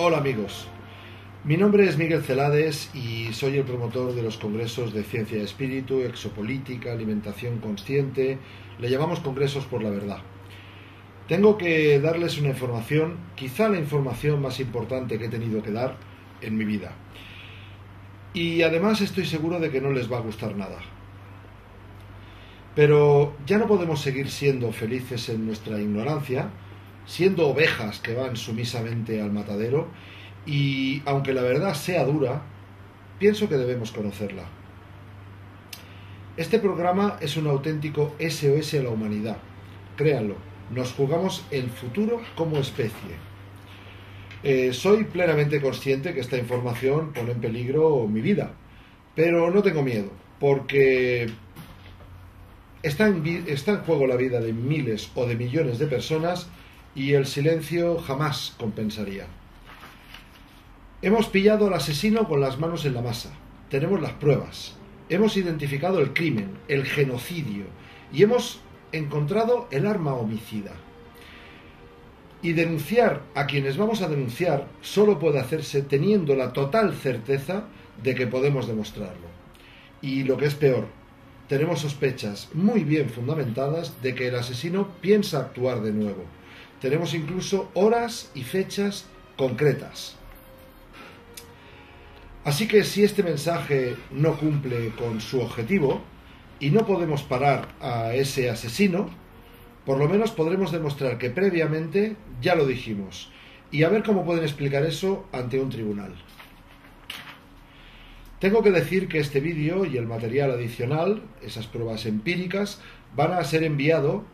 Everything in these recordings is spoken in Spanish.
Hola amigos, mi nombre es Miguel Celades y soy el promotor de los congresos de Ciencia y Espíritu, Exopolítica, Alimentación Consciente. Le llamamos Congresos por la Verdad. Tengo que darles una información, quizá la información más importante que he tenido que dar en mi vida. Y además estoy seguro de que no les va a gustar nada. Pero ya no podemos seguir siendo felices en nuestra ignorancia, siendo ovejas que van sumisamente al matadero, y aunque la verdad sea dura, pienso que debemos conocerla. Este programa es un auténtico SOS a la humanidad. Créanlo, nos jugamos el futuro como especie. Soy plenamente consciente que esta información pone en peligro mi vida, pero no tengo miedo, porque está en juego la vida de miles o de millones de personas y el silencio jamás compensaría. Hemos pillado al asesino con las manos en la masa, tenemos las pruebas, hemos identificado el crimen, el genocidio y hemos encontrado el arma homicida. Y denunciar a quienes vamos a denunciar solo puede hacerse teniendo la total certeza de que podemos demostrarlo. Y lo que es peor, tenemos sospechas muy bien fundamentadas de que el asesino piensa actuar de nuevo. Tenemos incluso horas y fechas concretas. Así que si este mensaje no cumple con su objetivo y no podemos parar a ese asesino, por lo menos podremos demostrar que previamente ya lo dijimos y a ver cómo pueden explicar eso ante un tribunal. Tengo que decir que este vídeo y el material adicional, esas pruebas empíricas, van a ser enviado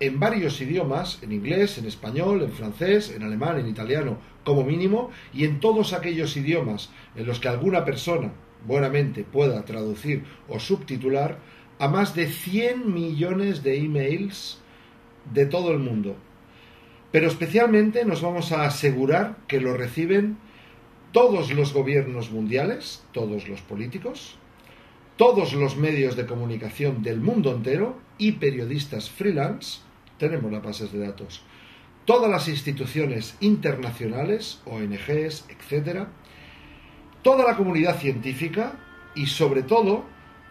en varios idiomas, en inglés, en español, en francés, en alemán, en italiano, como mínimo, y en todos aquellos idiomas en los que alguna persona buenamente pueda traducir o subtitular, a más de 100 millones de emails de todo el mundo. Pero especialmente nos vamos a asegurar que lo reciben todos los gobiernos mundiales, todos los políticos, todos los medios de comunicación del mundo entero y periodistas freelance. Tenemos las bases de datos, todas las instituciones internacionales, ONGs, etc., toda la comunidad científica y sobre todo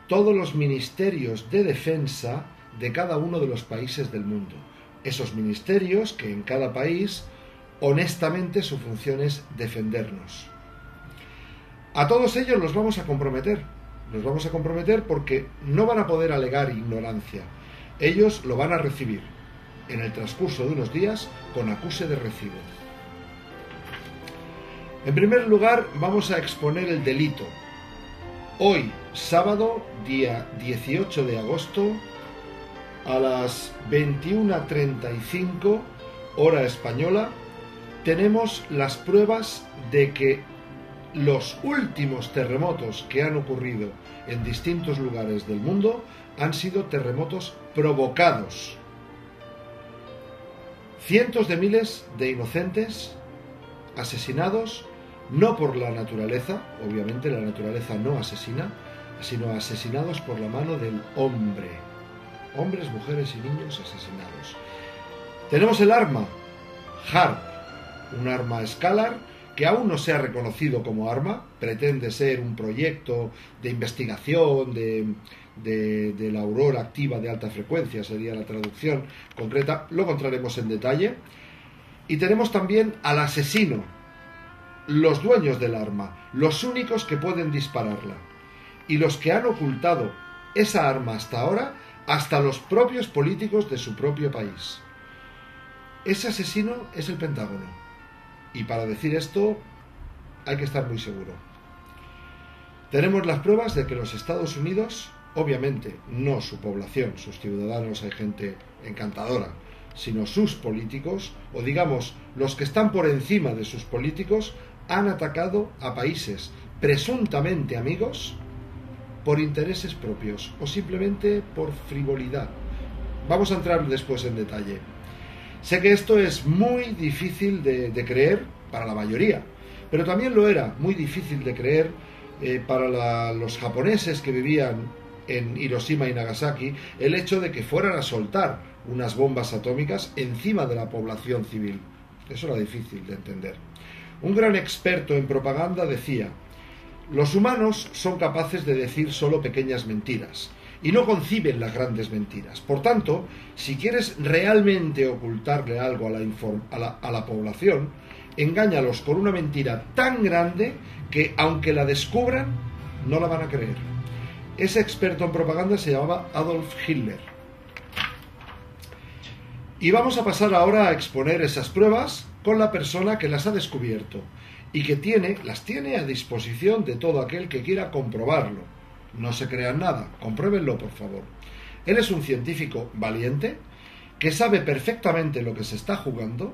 todos los ministerios de defensa de cada uno de los países del mundo. Esos ministerios que en cada país, honestamente, su función es defendernos. A todos ellos los vamos a comprometer. Los vamos a comprometer porque no van a poder alegar ignorancia. Ellos lo van a recibir en el transcurso de unos días con acuse de recibo. En primer lugar, vamos a exponer el delito. Hoy, sábado, día 18 de agosto, a las 21:35, hora española, tenemos las pruebas de que los últimos terremotos que han ocurrido en distintos lugares del mundo han sido terremotos provocados. Cientos de miles de inocentes asesinados, no por la naturaleza, obviamente la naturaleza no asesina, sino asesinados por la mano del hombre. Hombres, mujeres y niños asesinados. Tenemos el arma, HAARP, un arma escalar que aún no se ha reconocido como arma, pretende ser un proyecto de investigación de la aurora activa de alta frecuencia, sería la traducción concreta, luego entraremos en detalle. Y tenemos también al asesino, los dueños del arma, los únicos que pueden dispararla, y los que han ocultado esa arma hasta ahora, hasta los propios políticos de su propio país. Ese asesino es el Pentágono. Y para decir esto hay que estar muy seguro. Tenemos las pruebas de que los Estados Unidos, obviamente no su población, sus ciudadanos, hay gente encantadora, sino sus políticos, o digamos los que están por encima de sus políticos, han atacado a países presuntamente amigos por intereses propios o simplemente por frivolidad. Vamos a entrar después en detalle. Sé que esto es muy difícil de creer para la mayoría, pero también lo era muy difícil de creer para los japoneses que vivían en Hiroshima y Nagasaki, el hecho de que fueran a soltar unas bombas atómicas encima de la población civil. Eso era difícil de entender. un gran experto en propaganda, decía: los humanos son capaces de decir solo pequeñas mentiras y no conciben las grandes mentiras. Por tanto, si quieres realmente ocultarle algo a la población, engáñalos con una mentira tan grande que, aunque la descubran, no la van a creer. Ese experto en propaganda se llamaba Adolf Hitler. Y vamos a pasar ahora a exponer esas pruebas con la persona que las ha descubierto y que las tiene a disposición de todo aquel que quiera comprobarlo. No se crean nada, compruébenlo, por favor. Él es un científico valiente que sabe perfectamente lo que se está jugando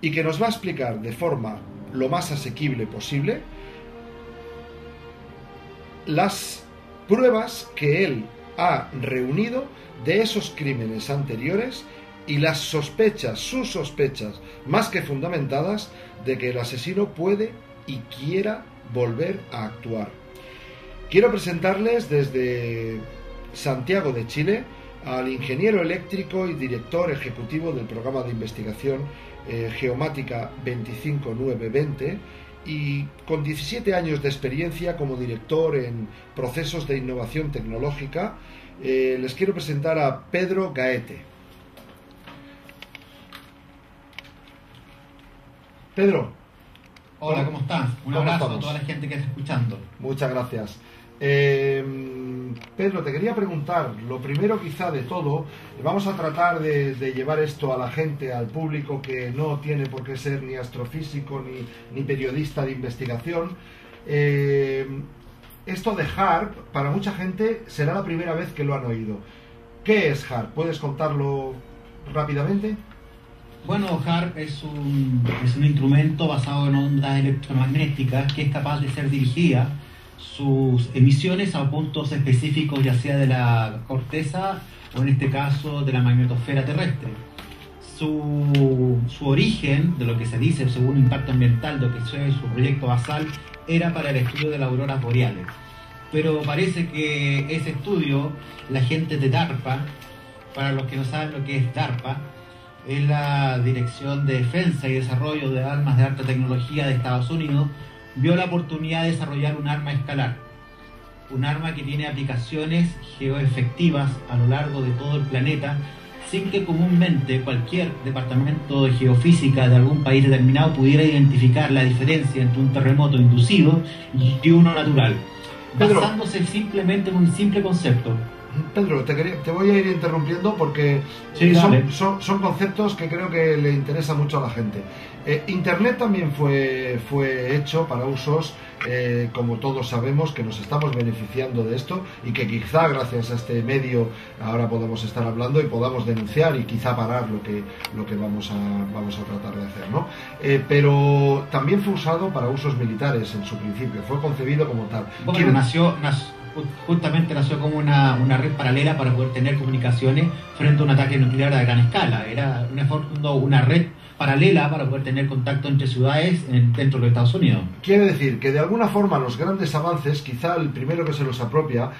y que nos va a explicar de forma lo más asequible posible las pruebas que él ha reunido de esos crímenes anteriores y las sospechas, sus sospechas más que fundamentadas, de que el asesino puede y quiera volver a actuar. Quiero presentarles desde Santiago de Chile al ingeniero eléctrico y director ejecutivo del programa de investigación Geomática 25920 y con 17 años de experiencia como director en procesos de innovación tecnológica. Les quiero presentar a Pedro Gaete. Pedro. Hola, ¿cómo estás? Un abrazo a toda la gente que está escuchando. Muchas gracias. Pedro, te quería preguntar, lo primero quizá de todo, vamos a tratar de llevar esto a la gente, al público que no tiene por qué ser ni astrofísico ni periodista de investigación. Esto de HAARP, para mucha gente será la primera vez que lo han oído. ¿Qué es HAARP? ¿Puedes contarlo rápidamente? Bueno, HAARP es un instrumento basado en ondas electromagnéticas que es capaz de ser dirigida sus emisiones a puntos específicos, ya sea de la corteza o en este caso de la magnetosfera terrestre. Su origen, de lo que se dice según impacto ambiental, de lo que es su proyecto basal, era para el estudio de las auroras boreales. Pero parece que ese estudio, la gente de DARPA, para los que no saben lo que es DARPA, es la Dirección de Defensa y Desarrollo de Armas de Alta Tecnología de Estados Unidos, vio la oportunidad de desarrollar un arma escalar, un arma que tiene aplicaciones geoefectivas a lo largo de todo el planeta, sin que comúnmente cualquier departamento de geofísica de algún país determinado pudiera identificar la diferencia entre un terremoto inducido y uno natural, basándose simplemente en un simple concepto. Pedro, te voy a ir interrumpiendo porque sí, son conceptos que creo que le interesa mucho a la gente. Internet también fue hecho para usos, como todos sabemos, que nos estamos beneficiando de esto y que quizá gracias a este medio ahora podamos estar hablando y podamos denunciar y quizá parar lo que vamos a tratar de hacer, ¿no? Pero también fue usado para usos militares en su principio, fue concebido como tal. Bueno, justamente nació como una red paralela para poder tener comunicaciones frente a un ataque nuclear a gran escala. Era una red paralela para poder tener contacto entre ciudades dentro de los Estados Unidos. Quiere decir que de alguna forma los grandes avances, quizá el primero que se los apropia,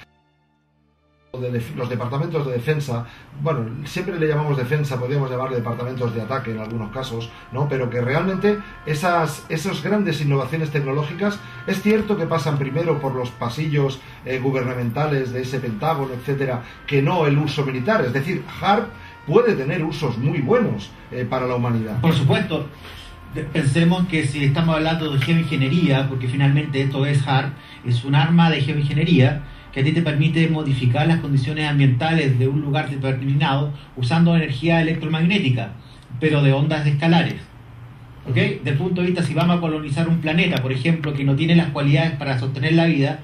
los departamentos de defensa, bueno, siempre le llamamos defensa, podríamos llamarle departamentos de ataque en algunos casos, ¿no? Pero que realmente esas grandes innovaciones tecnológicas, es cierto que pasan primero por los pasillos gubernamentales de ese Pentágono, etcétera, que no el uso militar. Es decir, HAARP puede tener usos muy buenos para la humanidad. Por supuesto. Pensemos que si estamos hablando de geoingeniería, porque finalmente esto es HAARP, es un arma de geoingeniería que a ti te permite modificar las condiciones ambientales de un lugar determinado usando energía electromagnética, pero de ondas escalares. ¿Okay? Del punto de vista, si vamos a colonizar un planeta, por ejemplo, que no tiene las cualidades para sostener la vida,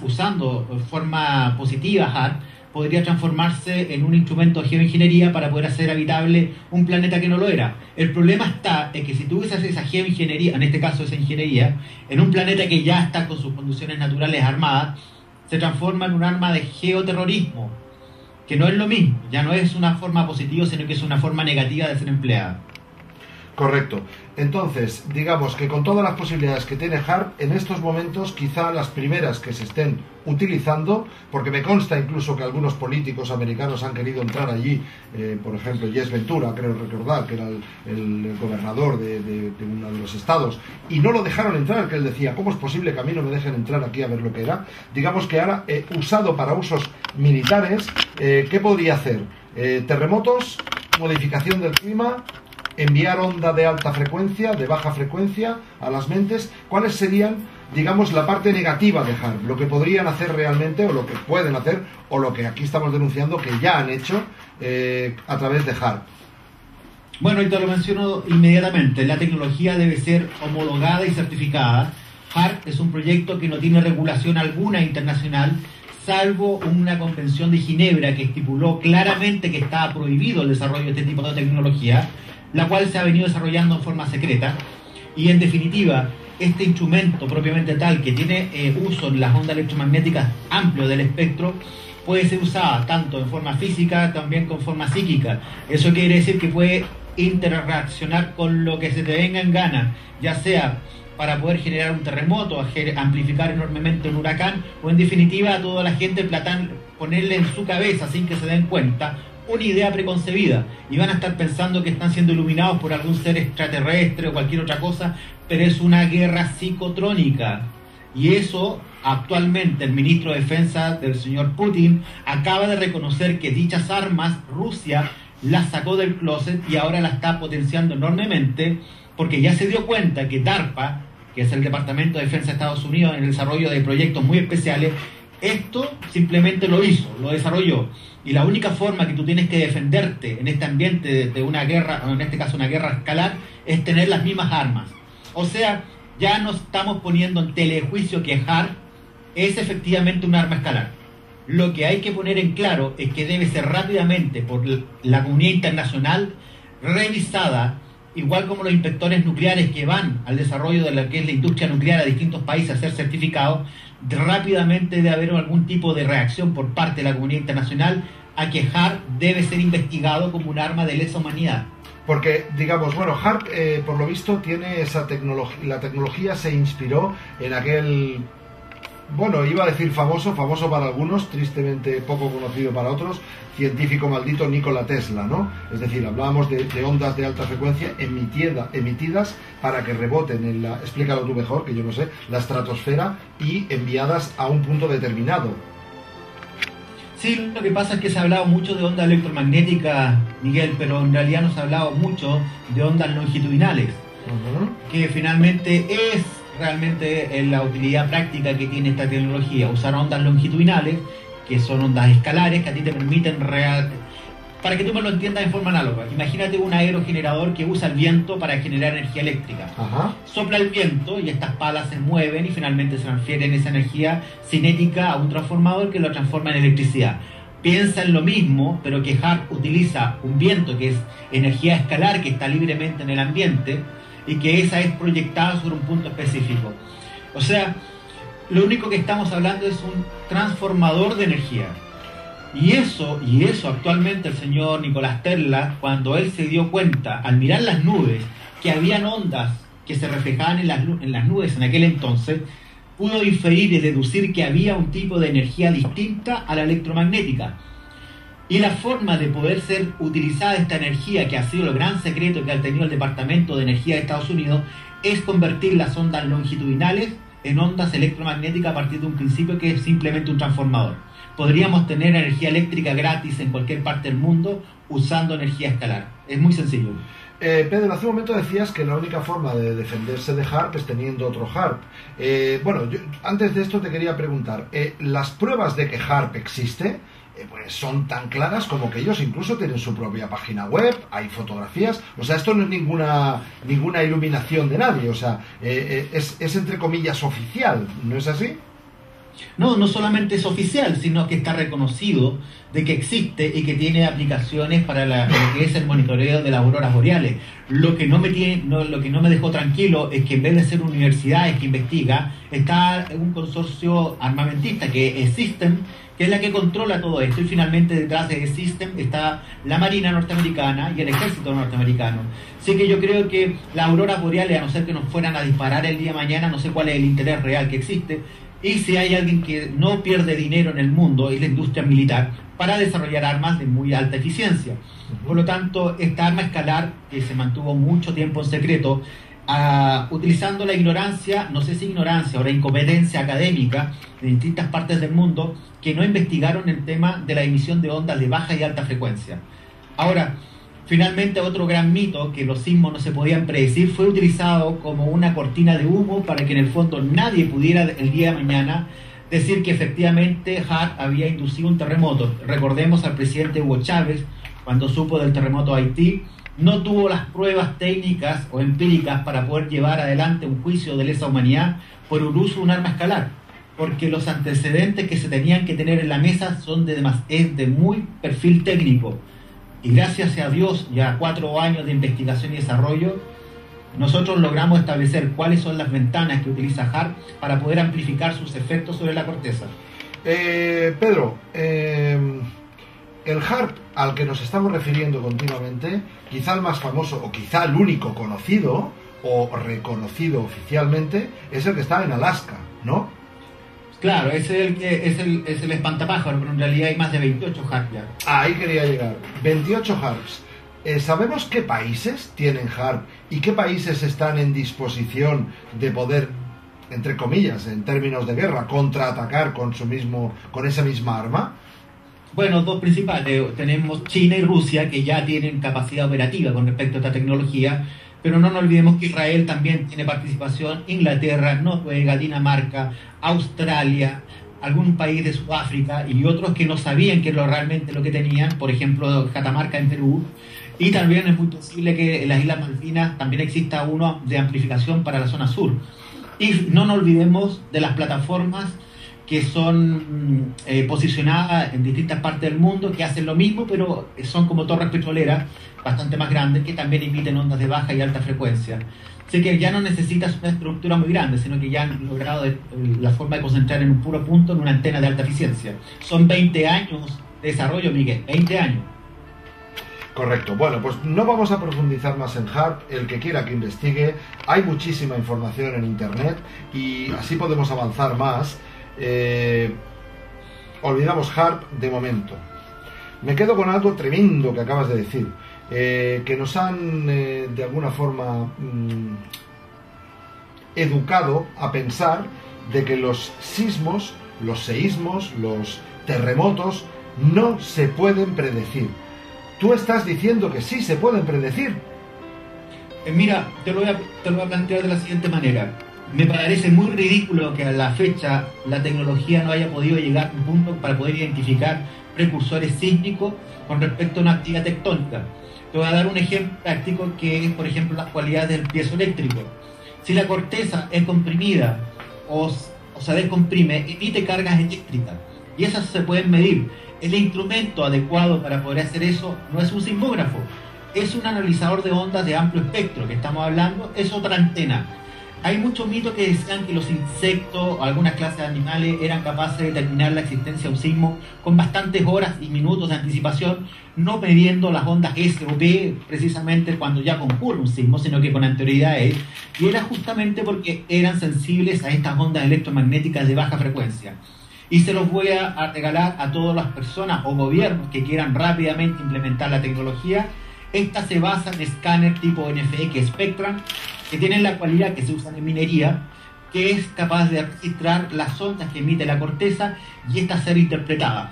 usando de forma positiva HAARP, podría transformarse en un instrumento de geoingeniería para poder hacer habitable un planeta que no lo era. El problema está en que si tú usas esa geoingeniería, en este caso esa ingeniería, en un planeta que ya está con sus condiciones naturales armadas, se transforma en un arma de geoterrorismo, que no es lo mismo, ya no es una forma positiva, sino que es una forma negativa de ser empleada. Correcto. Entonces, digamos que con todas las posibilidades que tiene HAARP, en estos momentos quizá las primeras que se estén utilizando, porque me consta incluso que algunos políticos americanos han querido entrar allí, por ejemplo, Jess Ventura, creo recordar, que era el gobernador de uno de los estados, y no lo dejaron entrar, que él decía, ¿cómo es posible que a mí no me dejen entrar aquí a ver lo que era? Digamos que ahora, usado para usos militares, ¿qué podría hacer? Terremotos, modificación del clima, enviar onda de alta frecuencia, de baja frecuencia a las mentes. ¿Cuáles serían, digamos, la parte negativa de HAARP? Lo que podrían hacer realmente, o lo que pueden hacer, o lo que aquí estamos denunciando que ya han hecho a través de HAARP. Bueno, y te lo menciono inmediatamente. La tecnología debe ser homologada y certificada. HAARP es un proyecto que no tiene regulación alguna internacional, salvo una convención de Ginebra que estipuló claramente que estaba prohibido el desarrollo de este tipo de tecnología, la cual se ha venido desarrollando en forma secreta. Y en definitiva, este instrumento propiamente tal, que tiene uso en las ondas electromagnéticas amplio del espectro, puede ser usada tanto en forma física, también con forma psíquica. Eso quiere decir que puede interreaccionar con lo que se te venga en gana, ya sea para poder generar un terremoto, amplificar enormemente un huracán, o en definitiva a toda la gente ponerle en su cabeza, sin que se den cuenta, una idea preconcebida, y van a estar pensando que están siendo iluminados por algún ser extraterrestre o cualquier otra cosa, pero es una guerra psicotrónica. Y eso, actualmente, el ministro de Defensa del señor Putin acaba de reconocer que dichas armas Rusia las sacó del closet y ahora las está potenciando enormemente, porque ya se dio cuenta que DARPA, que es el Departamento de Defensa de Estados Unidos, en el desarrollo de proyectos muy especiales, esto simplemente lo hizo, lo desarrolló. Y la única forma que tú tienes que defenderte en este ambiente de una guerra, o en este caso una guerra escalar, es tener las mismas armas. O sea, ya nos estamos poniendo en telejuicio que HAARP es efectivamente un arma escalar. Lo que hay que poner en claro es que debe ser rápidamente por la comunidad internacional revisada, igual como los inspectores nucleares que van al desarrollo de lo que es la industria nuclear a distintos países a ser certificados. Rápidamente debe haber algún tipo de reacción por parte de la comunidad internacional a que HAARP debe ser investigado como un arma de lesa humanidad. Porque, digamos, bueno, HAARP, por lo visto, tiene esa tecnología. La tecnología se inspiró en aquel, bueno, iba a decir famoso para algunos, tristemente poco conocido para otros, científico maldito Nikola Tesla, ¿no? Es decir, hablábamos de ondas de alta frecuencia emitidas para que reboten en la, explícalo tú mejor, que yo no sé, la estratosfera, y enviadas a un punto determinado. Sí, lo que pasa es que se ha hablado mucho de ondas electromagnéticas, Miguel, pero en realidad no se ha hablado mucho de ondas longitudinales, que finalmente es realmente la utilidad práctica que tiene esta tecnología, usar ondas longitudinales, que son ondas escalares que a ti te permiten para que tú me lo entiendas en forma análoga. Imagínate un aerogenerador que usa el viento para generar energía eléctrica. Sopla el viento y estas palas se mueven y finalmente se transfieren esa energía cinética a un transformador que lo transforma en electricidad. Piensa en lo mismo, pero que HAARP utiliza un viento que es energía escalar que está libremente en el ambiente y que esa es proyectada sobre un punto específico. O sea, lo único que estamos hablando es un transformador de energía. Y eso actualmente el señor Nicolás Tesla, cuando él se dio cuenta, al mirar las nubes, que habían ondas que se reflejaban en las nubes en aquel entonces, pudo inferir y deducir que había un tipo de energía distinta a la electromagnética. Y la forma de poder ser utilizada esta energía, que ha sido el gran secreto que ha tenido el Departamento de Energía de Estados Unidos, es convertir las ondas longitudinales en ondas electromagnéticas a partir de un principio que es simplemente un transformador. Podríamos tener energía eléctrica gratis en cualquier parte del mundo usando energía escalar. Es muy sencillo. Pedro, hace un momento decías que la única forma de defenderse de HAARP es teniendo otro HAARP. Bueno, antes de esto te quería preguntar, ¿las pruebas de que HAARP existe pues son tan claras como que ellos incluso tienen su propia página web, hay fotografías? O sea, esto no es ninguna iluminación de nadie, o sea, es entre comillas oficial, ¿no es así? No, no solamente es oficial, sino que está reconocido de que existe y que tiene aplicaciones para lo que es el monitoreo de las auroras boreales. Lo que no me dejó tranquilo es que en vez de ser universidades que investiga, está un consorcio armamentista que es System, que es la que controla todo esto, y finalmente detrás de System está la Marina norteamericana y el Ejército norteamericano. Así que yo creo que las auroras boreales, a no ser que nos fueran a disparar el día de mañana, no sé cuál es el interés real que existe. Y si hay alguien que no pierde dinero en el mundo, es la industria militar, para desarrollar armas de muy alta eficiencia. Por lo tanto, esta arma escalar, que se mantuvo mucho tiempo en secreto, utilizando la ignorancia, no sé si ignorancia o la incompetencia académica de distintas partes del mundo, que no investigaron el tema de la emisión de ondas de baja y alta frecuencia. Ahora, finalmente, otro gran mito, que los sismos no se podían predecir, fue utilizado como una cortina de humo para que en el fondo nadie pudiera el día de mañana decir que efectivamente HAARP había inducido un terremoto. Recordemos al presidente Hugo Chávez, cuando supo del terremoto de Haití, no tuvo las pruebas técnicas o empíricas para poder llevar adelante un juicio de lesa humanidad por el uso de un arma escalar, porque los antecedentes que se tenían que tener en la mesa son es de muy perfil técnico. Y gracias a Dios, ya 4 años de investigación y desarrollo, nosotros logramos establecer cuáles son las ventanas que utiliza HAARP para poder amplificar sus efectos sobre la corteza. Pedro, el HAARP al que nos estamos refiriendo continuamente, quizá el más famoso o quizá el único conocido o reconocido oficialmente, es el que está en Alaska, ¿no? Claro, es el espantapájaro, pero en realidad hay más de 28 HAARP ya. Ahí quería llegar. 28 HAARPs. ¿Sabemos qué países tienen HAARP y qué países están en disposición de poder, entre comillas, en términos de guerra, contraatacar con esa misma arma? Bueno, dos principales. Tenemos China y Rusia, que ya tienen capacidad operativa con respecto a esta tecnología, pero no nos olvidemos que Israel también tiene participación, Inglaterra, Noruega, Dinamarca, Australia, algún país de Sudáfrica y otros que no sabían que era realmente lo que tenían, por ejemplo, Catamarca en Perú. Y también es muy posible que en las Islas Malvinas también exista uno de amplificación para la zona sur. Y no nos olvidemos de las plataformas que son posicionadas en distintas partes del mundo, que hacen lo mismo, pero son como torres petroleras bastante más grandes, que también emiten ondas de baja y alta frecuencia. Así que ya no necesitas una estructura muy grande, sino que ya han logrado la forma de concentrar en un puro punto en una antena de alta eficiencia. Son 20 años de desarrollo, Miguel, 20 años. Correcto. Bueno, pues no vamos a profundizar más en HAARP. El que quiera que investigue, hay muchísima información en internet y así podemos avanzar más. Olvidamos HAARP de momento. Me quedo con algo tremendo que acabas de decir, que nos han de alguna forma educado a pensar de que los sismos, los seísmos, los terremotos no se pueden predecir. Tú estás diciendo que sí se pueden predecir. Mira, te lo voy a plantear de la siguiente manera. Me parece muy ridículo que a la fecha la tecnología no haya podido llegar a un punto para poder identificar precursores sísmicos con respecto a una actividad tectónica. Te voy a dar un ejemplo práctico que es, por ejemplo, las cualidades del piezoeléctrico. Si la corteza es comprimida o se descomprime, emite cargas eléctricas y esas se pueden medir. El instrumento adecuado para poder hacer eso no es un sismógrafo, es un analizador de ondas de amplio espectro que estamos hablando, es otra antena. Hay muchos mitos que decían que los insectos o algunas clases de animales eran capaces de determinar la existencia de un sismo con bastantes horas y minutos de anticipación, no midiendo las ondas S o P precisamente cuando ya concurre un sismo, sino que con anterioridad, y era justamente porque eran sensibles a estas ondas electromagnéticas de baja frecuencia. Y se los voy a regalar a todas las personas o gobiernos que quieran rápidamente implementar la tecnología. Esta se basa en escáner tipo NFX Spectrum, que tienen la cualidad que se usan en minería, que es capaz de registrar las ondas que emite la corteza y estas ser interpretadas.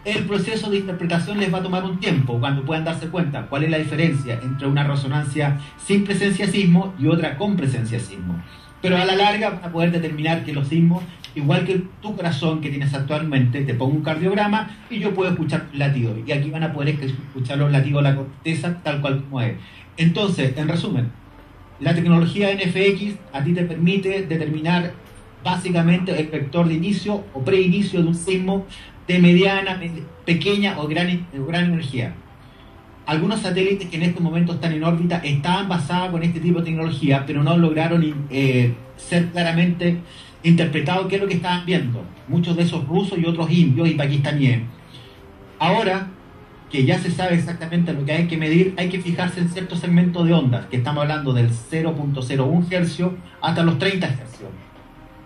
El proceso de interpretación les va a tomar un tiempo, cuando puedan darse cuenta cuál es la diferencia entre una resonancia sin presencia de sismo y otra con presencia de sismo. Pero a la larga van a poder determinar que los sismos, igual que tu corazón que tienes actualmente, te pongo un cardiograma y yo puedo escuchar latidos. Y aquí van a poder escuchar los latidos de la corteza tal cual como es. Entonces, en resumen, la tecnología NFX a ti te permite determinar básicamente el vector de inicio o preinicio de un sismo de mediana, pequeña o gran energía. Algunos satélites que en estos momentos están en órbita estaban basados con este tipo de tecnología, pero no lograron ser claramente interpretados qué es lo que estaban viendo. Muchos de esos rusos y otros indios y pakistaníes. Ahora que ya se sabe exactamente lo que hay que medir, hay que fijarse en ciertos segmentos de ondas, que estamos hablando del 0.01 Hz hasta los 30 Hz.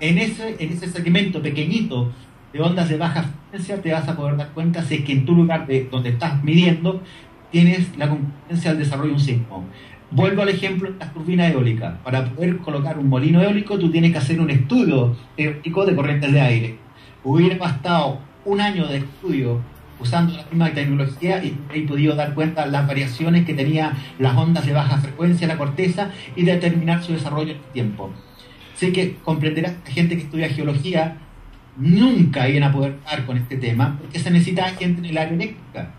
En ese segmento pequeñito de ondas de baja frecuencia te vas a poder dar cuenta si es que en tu lugar donde estás midiendo tienes la concurrencia al desarrollo de un sismo. Vuelvo al ejemplo de las turbinas eólicas. Para poder colocar un molino eólico tú tienes que hacer un estudio teórico de corrientes de aire. Hubiera bastado un año de estudio usando la misma tecnología y he podido dar cuenta de las variaciones que tenía las ondas de baja frecuencia en la corteza y determinar su desarrollo en el tiempo. Sé que comprenderás que la gente que estudia geología nunca iban a poder dar con este tema porque se necesita gente en el área eléctrica.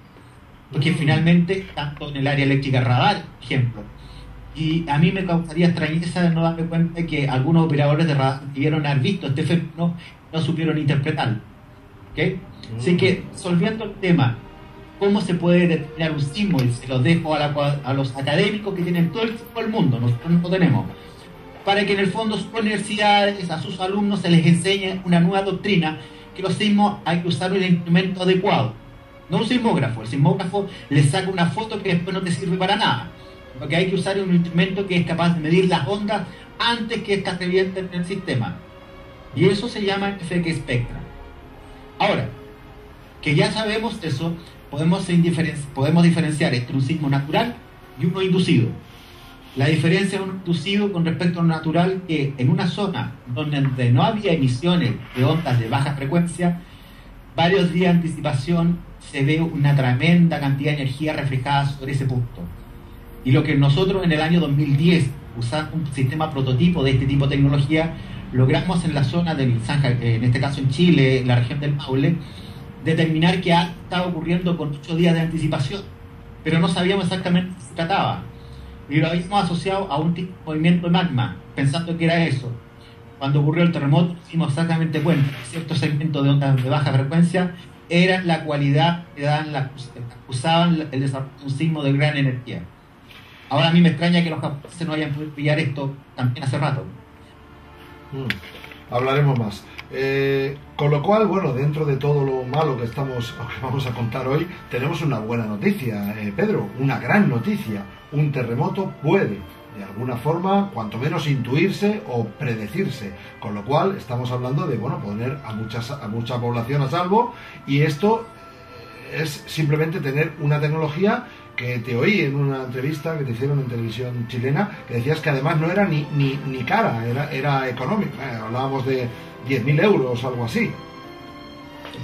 Porque finalmente, tanto en el área eléctrica radar, por ejemplo, y a mí me causaría extrañeza de no darme cuenta de que algunos operadores de radar debieron haber visto este fenómeno y no supieron interpretarlo. ¿Okay? Así que, solviendo el tema, ¿cómo se puede determinar un sismo? Y se los dejo a los académicos que tienen todo el mundo, nosotros no lo tenemos, para que en el fondo sus universidades, a sus alumnos se les enseñe una nueva doctrina, que los sismos hay que usar un instrumento adecuado. No un sismógrafo. El sismógrafo le saca una foto que después no te sirve para nada. Lo que hay que usar es un instrumento que es capaz de medir las ondas antes que éstas revienten en el sistema. Y eso se llama FX Spectra. Ahora, que ya sabemos eso, podemos diferenciar entre un sismo natural y uno inducido. La diferencia de un inducido con respecto a un natural, que en una zona donde no había emisiones de ondas de baja frecuencia, varios días de anticipación se ve una tremenda cantidad de energía reflejada sobre ese punto. Y lo que nosotros en el año 2010, usando un sistema prototipo de este tipo de tecnología, logramos en la zona del Zanja, en este caso en Chile, la región del Maule, determinar que estaba ocurriendo con 8 días de anticipación, pero no sabíamos exactamente qué se trataba. Y lo habíamos asociado a un tipo de movimiento de magma, pensando que era eso. Cuando ocurrió el terremoto, nos dimos exactamente cuenta que ciertos segmentos de ondas de baja frecuencia eran la cualidad que acusaban el desarrollo de un sismo de gran energía. Ahora a mí me extraña que los japoneses no hayan podido pillar esto también hace rato. Hablaremos más. Con lo cual, bueno, dentro de todo lo malo que vamos a contar hoy, tenemos una buena noticia, Pedro, una gran noticia. Un terremoto puede, de alguna forma, cuanto menos intuirse o predecirse, con lo cual estamos hablando de, bueno, poner a mucha población a salvo, y esto es simplemente tener una tecnología que te oí en una entrevista que te hicieron en televisión chilena, que decías que además no era ni cara, era económica, hablábamos de 10.000 euros o algo así.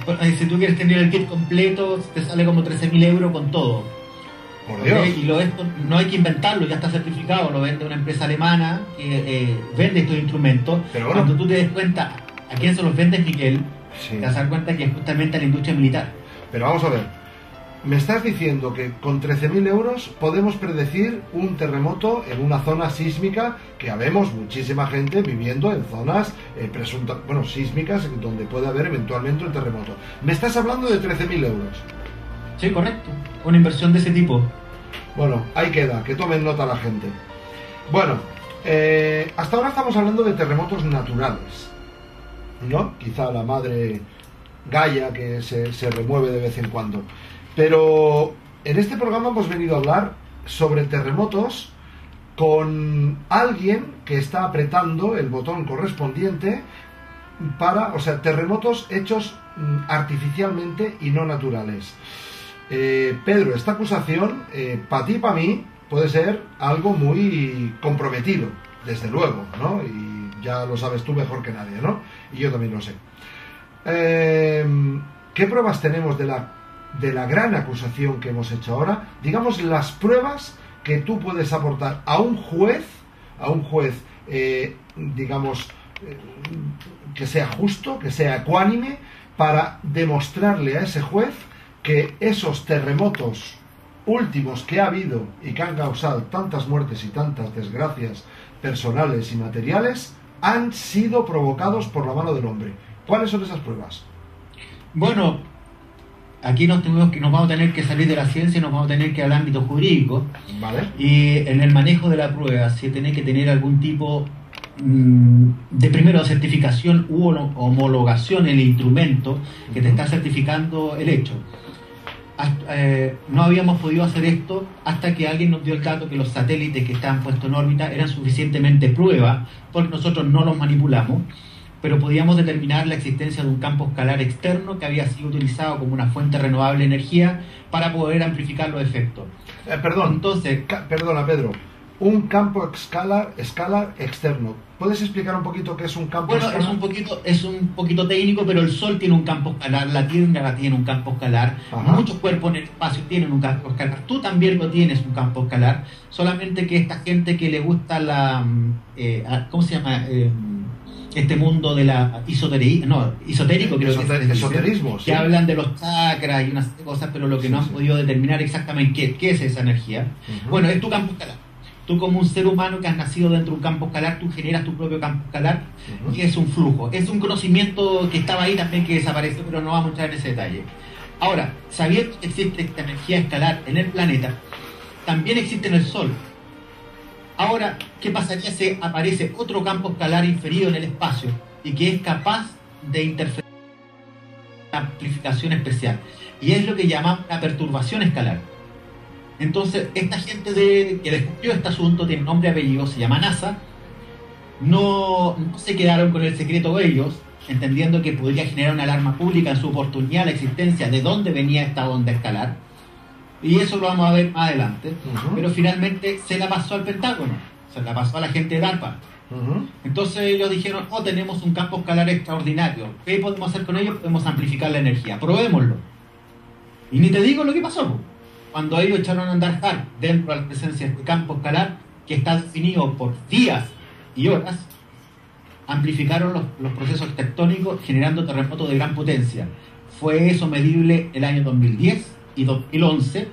Bueno, si tú quieres tener el kit completo, te sale como 13.000 euros con todo. Por Dios. ¿Okay? Y esto no hay que inventarlo, ya está certificado, lo vende una empresa alemana que vende estos instrumentos. Pero bueno, cuando tú te des cuenta a quién se los vende Miguel, sí, te vas a dar cuenta que es justamente a la industria militar. Pero vamos a ver, me estás diciendo que con 13.000 euros podemos predecir un terremoto en una zona sísmica, que habemos muchísima gente viviendo en zonas sísmicas donde puede haber eventualmente un terremoto. Me estás hablando de 13.000 euros. Sí, correcto. Una inversión de ese tipo. Bueno, ahí queda, que tomen nota la gente. Bueno, hasta ahora estamos hablando de terremotos naturales, ¿no? Quizá la madre Gaia que se remueve de vez en cuando. Pero en este programa hemos venido a hablar sobre terremotos con alguien que está apretando el botón correspondiente terremotos hechos artificialmente y no naturales. Pedro, esta acusación, para ti y para mí, puede ser algo muy comprometido, desde luego, ¿no? Y ya lo sabes tú mejor que nadie, ¿no? Y yo también lo sé. ¿Qué pruebas tenemos de la gran acusación que hemos hecho ahora? Digamos, las pruebas que tú puedes aportar a un juez, que sea justo, que sea ecuánime, para demostrarle a ese juez que esos terremotos últimos que ha habido y que han causado tantas muertes y tantas desgracias personales y materiales han sido provocados por la mano del hombre. ¿Cuáles son esas pruebas? Bueno, aquí nos vamos a tener que salir de la ciencia y nos vamos a tener que ir al ámbito jurídico. Vale. Y en el manejo de la prueba, si tenés que tener algún tipo de primero certificación u homologación en el instrumento que te está certificando el hecho. No habíamos podido hacer esto hasta que alguien nos dio el dato que los satélites que estaban puestos en órbita eran suficientemente prueba, porque nosotros no los manipulamos, pero podíamos determinar la existencia de un campo escalar externo que había sido utilizado como una fuente renovable de energía para poder amplificar los efectos. Perdona, Pedro. Un campo escalar externo. ¿Puedes explicar un poquito qué es un campo escalar? Es un poquito técnico, pero el Sol tiene un campo escalar, la Tierra tiene un campo escalar, muchos cuerpos en el espacio tienen un campo escalar, tú también lo tienes un campo escalar, solamente que esta gente que le gusta ¿cómo se llama? Este mundo de la esotérico, creo esoterismo, que hablan de los chakras y unas cosas, pero lo que no han podido determinar exactamente qué es esa energía. Bueno, es tu campo escalar. Tú como un ser humano que has nacido dentro de un campo escalar, tú generas tu propio campo escalar y es un flujo. Es un conocimiento que estaba ahí también que desapareció, pero no vamos a entrar en ese detalle. Ahora, sabiendo que existe esta energía escalar en el planeta, también existe en el Sol. Ahora, ¿qué pasaría si aparece otro campo escalar inferido en el espacio y que es capaz de interferir en una amplificación especial? Y es lo que llamamos una perturbación escalar. Entonces, esta gente que descubrió este asunto, tiene nombre y apellido, se llama NASA, no se quedaron con el secreto ellos, entendiendo que podría generar una alarma pública en su oportunidad la existencia de dónde venía esta onda escalar, y eso lo vamos a ver más adelante, pero finalmente se la pasó al Pentágono, se la pasó a la gente de DARPA. Entonces ellos dijeron, tenemos un campo escalar extraordinario, ¿qué podemos hacer con ello? Podemos amplificar la energía, probémoslo. Y ni te digo lo que pasó. Cuando ellos echaron a andar HARP dentro de la presencia de este campo escalar, que está definido por días y horas, amplificaron los procesos tectónicos generando terremotos de gran potencia. Fue eso medible el año 2010 y 2011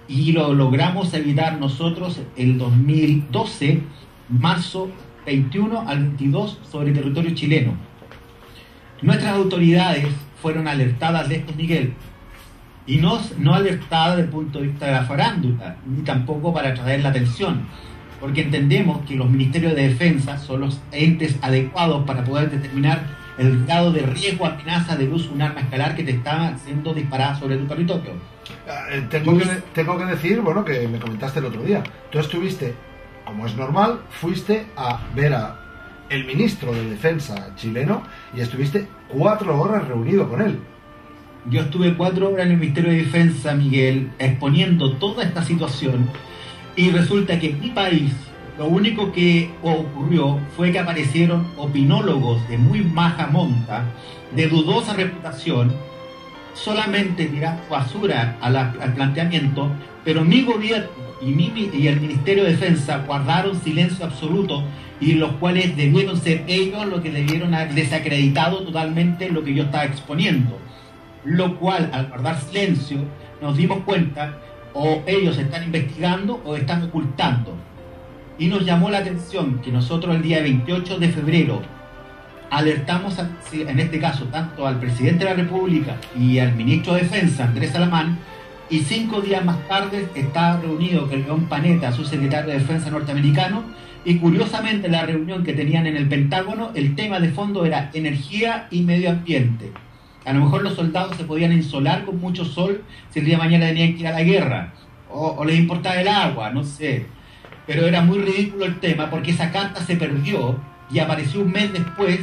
y lo logramos evitar nosotros el 2012, marzo 21 al 22 sobre el territorio chileno. Nuestras autoridades fueron alertadas de esto, Miguel, y no alertada desde el punto de vista de la farándula, ni tampoco para atraer la atención, porque entendemos que los ministerios de defensa son los entes adecuados para poder determinar el grado de riesgo, amenaza de uso de un arma escalar que te está siendo disparada sobre tu territorio. Tengo que decir, bueno, que me comentaste el otro día, tú estuviste, como es normal, fuiste a ver a el ministro de Defensa chileno y estuviste 4 horas reunido con él. Yo estuve 4 horas en el Ministerio de Defensa, Miguel, exponiendo toda esta situación, y resulta que en mi país lo único que ocurrió fue que aparecieron opinólogos de muy baja monta, de dudosa reputación, solamente tirando basura al planteamiento, pero mi gobierno y el Ministerio de Defensa guardaron silencio absoluto, y los cuales debieron ser ellos los que debieron haber desacreditado totalmente lo que yo estaba exponiendo. Lo cual, al guardar silencio, nos dimos cuenta, o ellos están investigando o están ocultando. Y nos llamó la atención que nosotros el día 28 de febrero alertamos, en este caso, tanto al presidente de la República y al ministro de Defensa, Andrés Salamán, y 5 días más tarde estaba reunido con León Panetta, su secretario de Defensa norteamericano, y curiosamente en la reunión que tenían en el Pentágono, el tema de fondo era energía y medio ambiente. A lo mejor los soldados se podían insolar con mucho sol si el día de mañana tenían que ir a la guerra, o les importaba el agua, no sé. Pero era muy ridículo el tema, porque esa carta se perdió y apareció un mes después,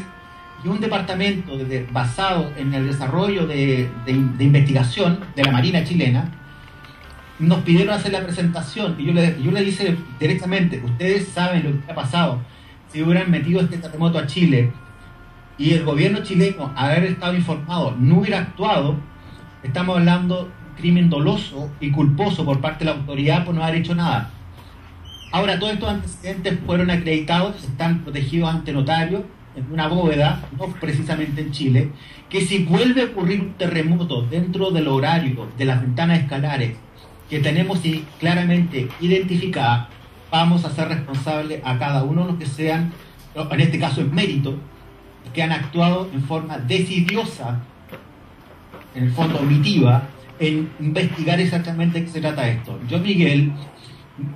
y un departamento basado en el desarrollo de investigación de la Marina chilena nos pidieron hacer la presentación, y yo le dije directamente, ustedes saben lo que ha pasado si hubieran metido este terremoto a Chile y el gobierno chileno, haber estado informado, no hubiera actuado, estamos hablando de un crimen doloso y culposo por parte de la autoridad por no haber hecho nada. Ahora, todos estos antecedentes fueron acreditados, están protegidos ante notario en una bóveda, no precisamente en Chile, que si vuelve a ocurrir un terremoto dentro del horario de las ventanas escalares que tenemos claramente identificadas, vamos a ser responsables a cada uno de los que sean en este caso es mérito, que han actuado en forma decidiosa, en el fondo omitiva, en investigar exactamente de qué se trata esto. Yo, Miguel,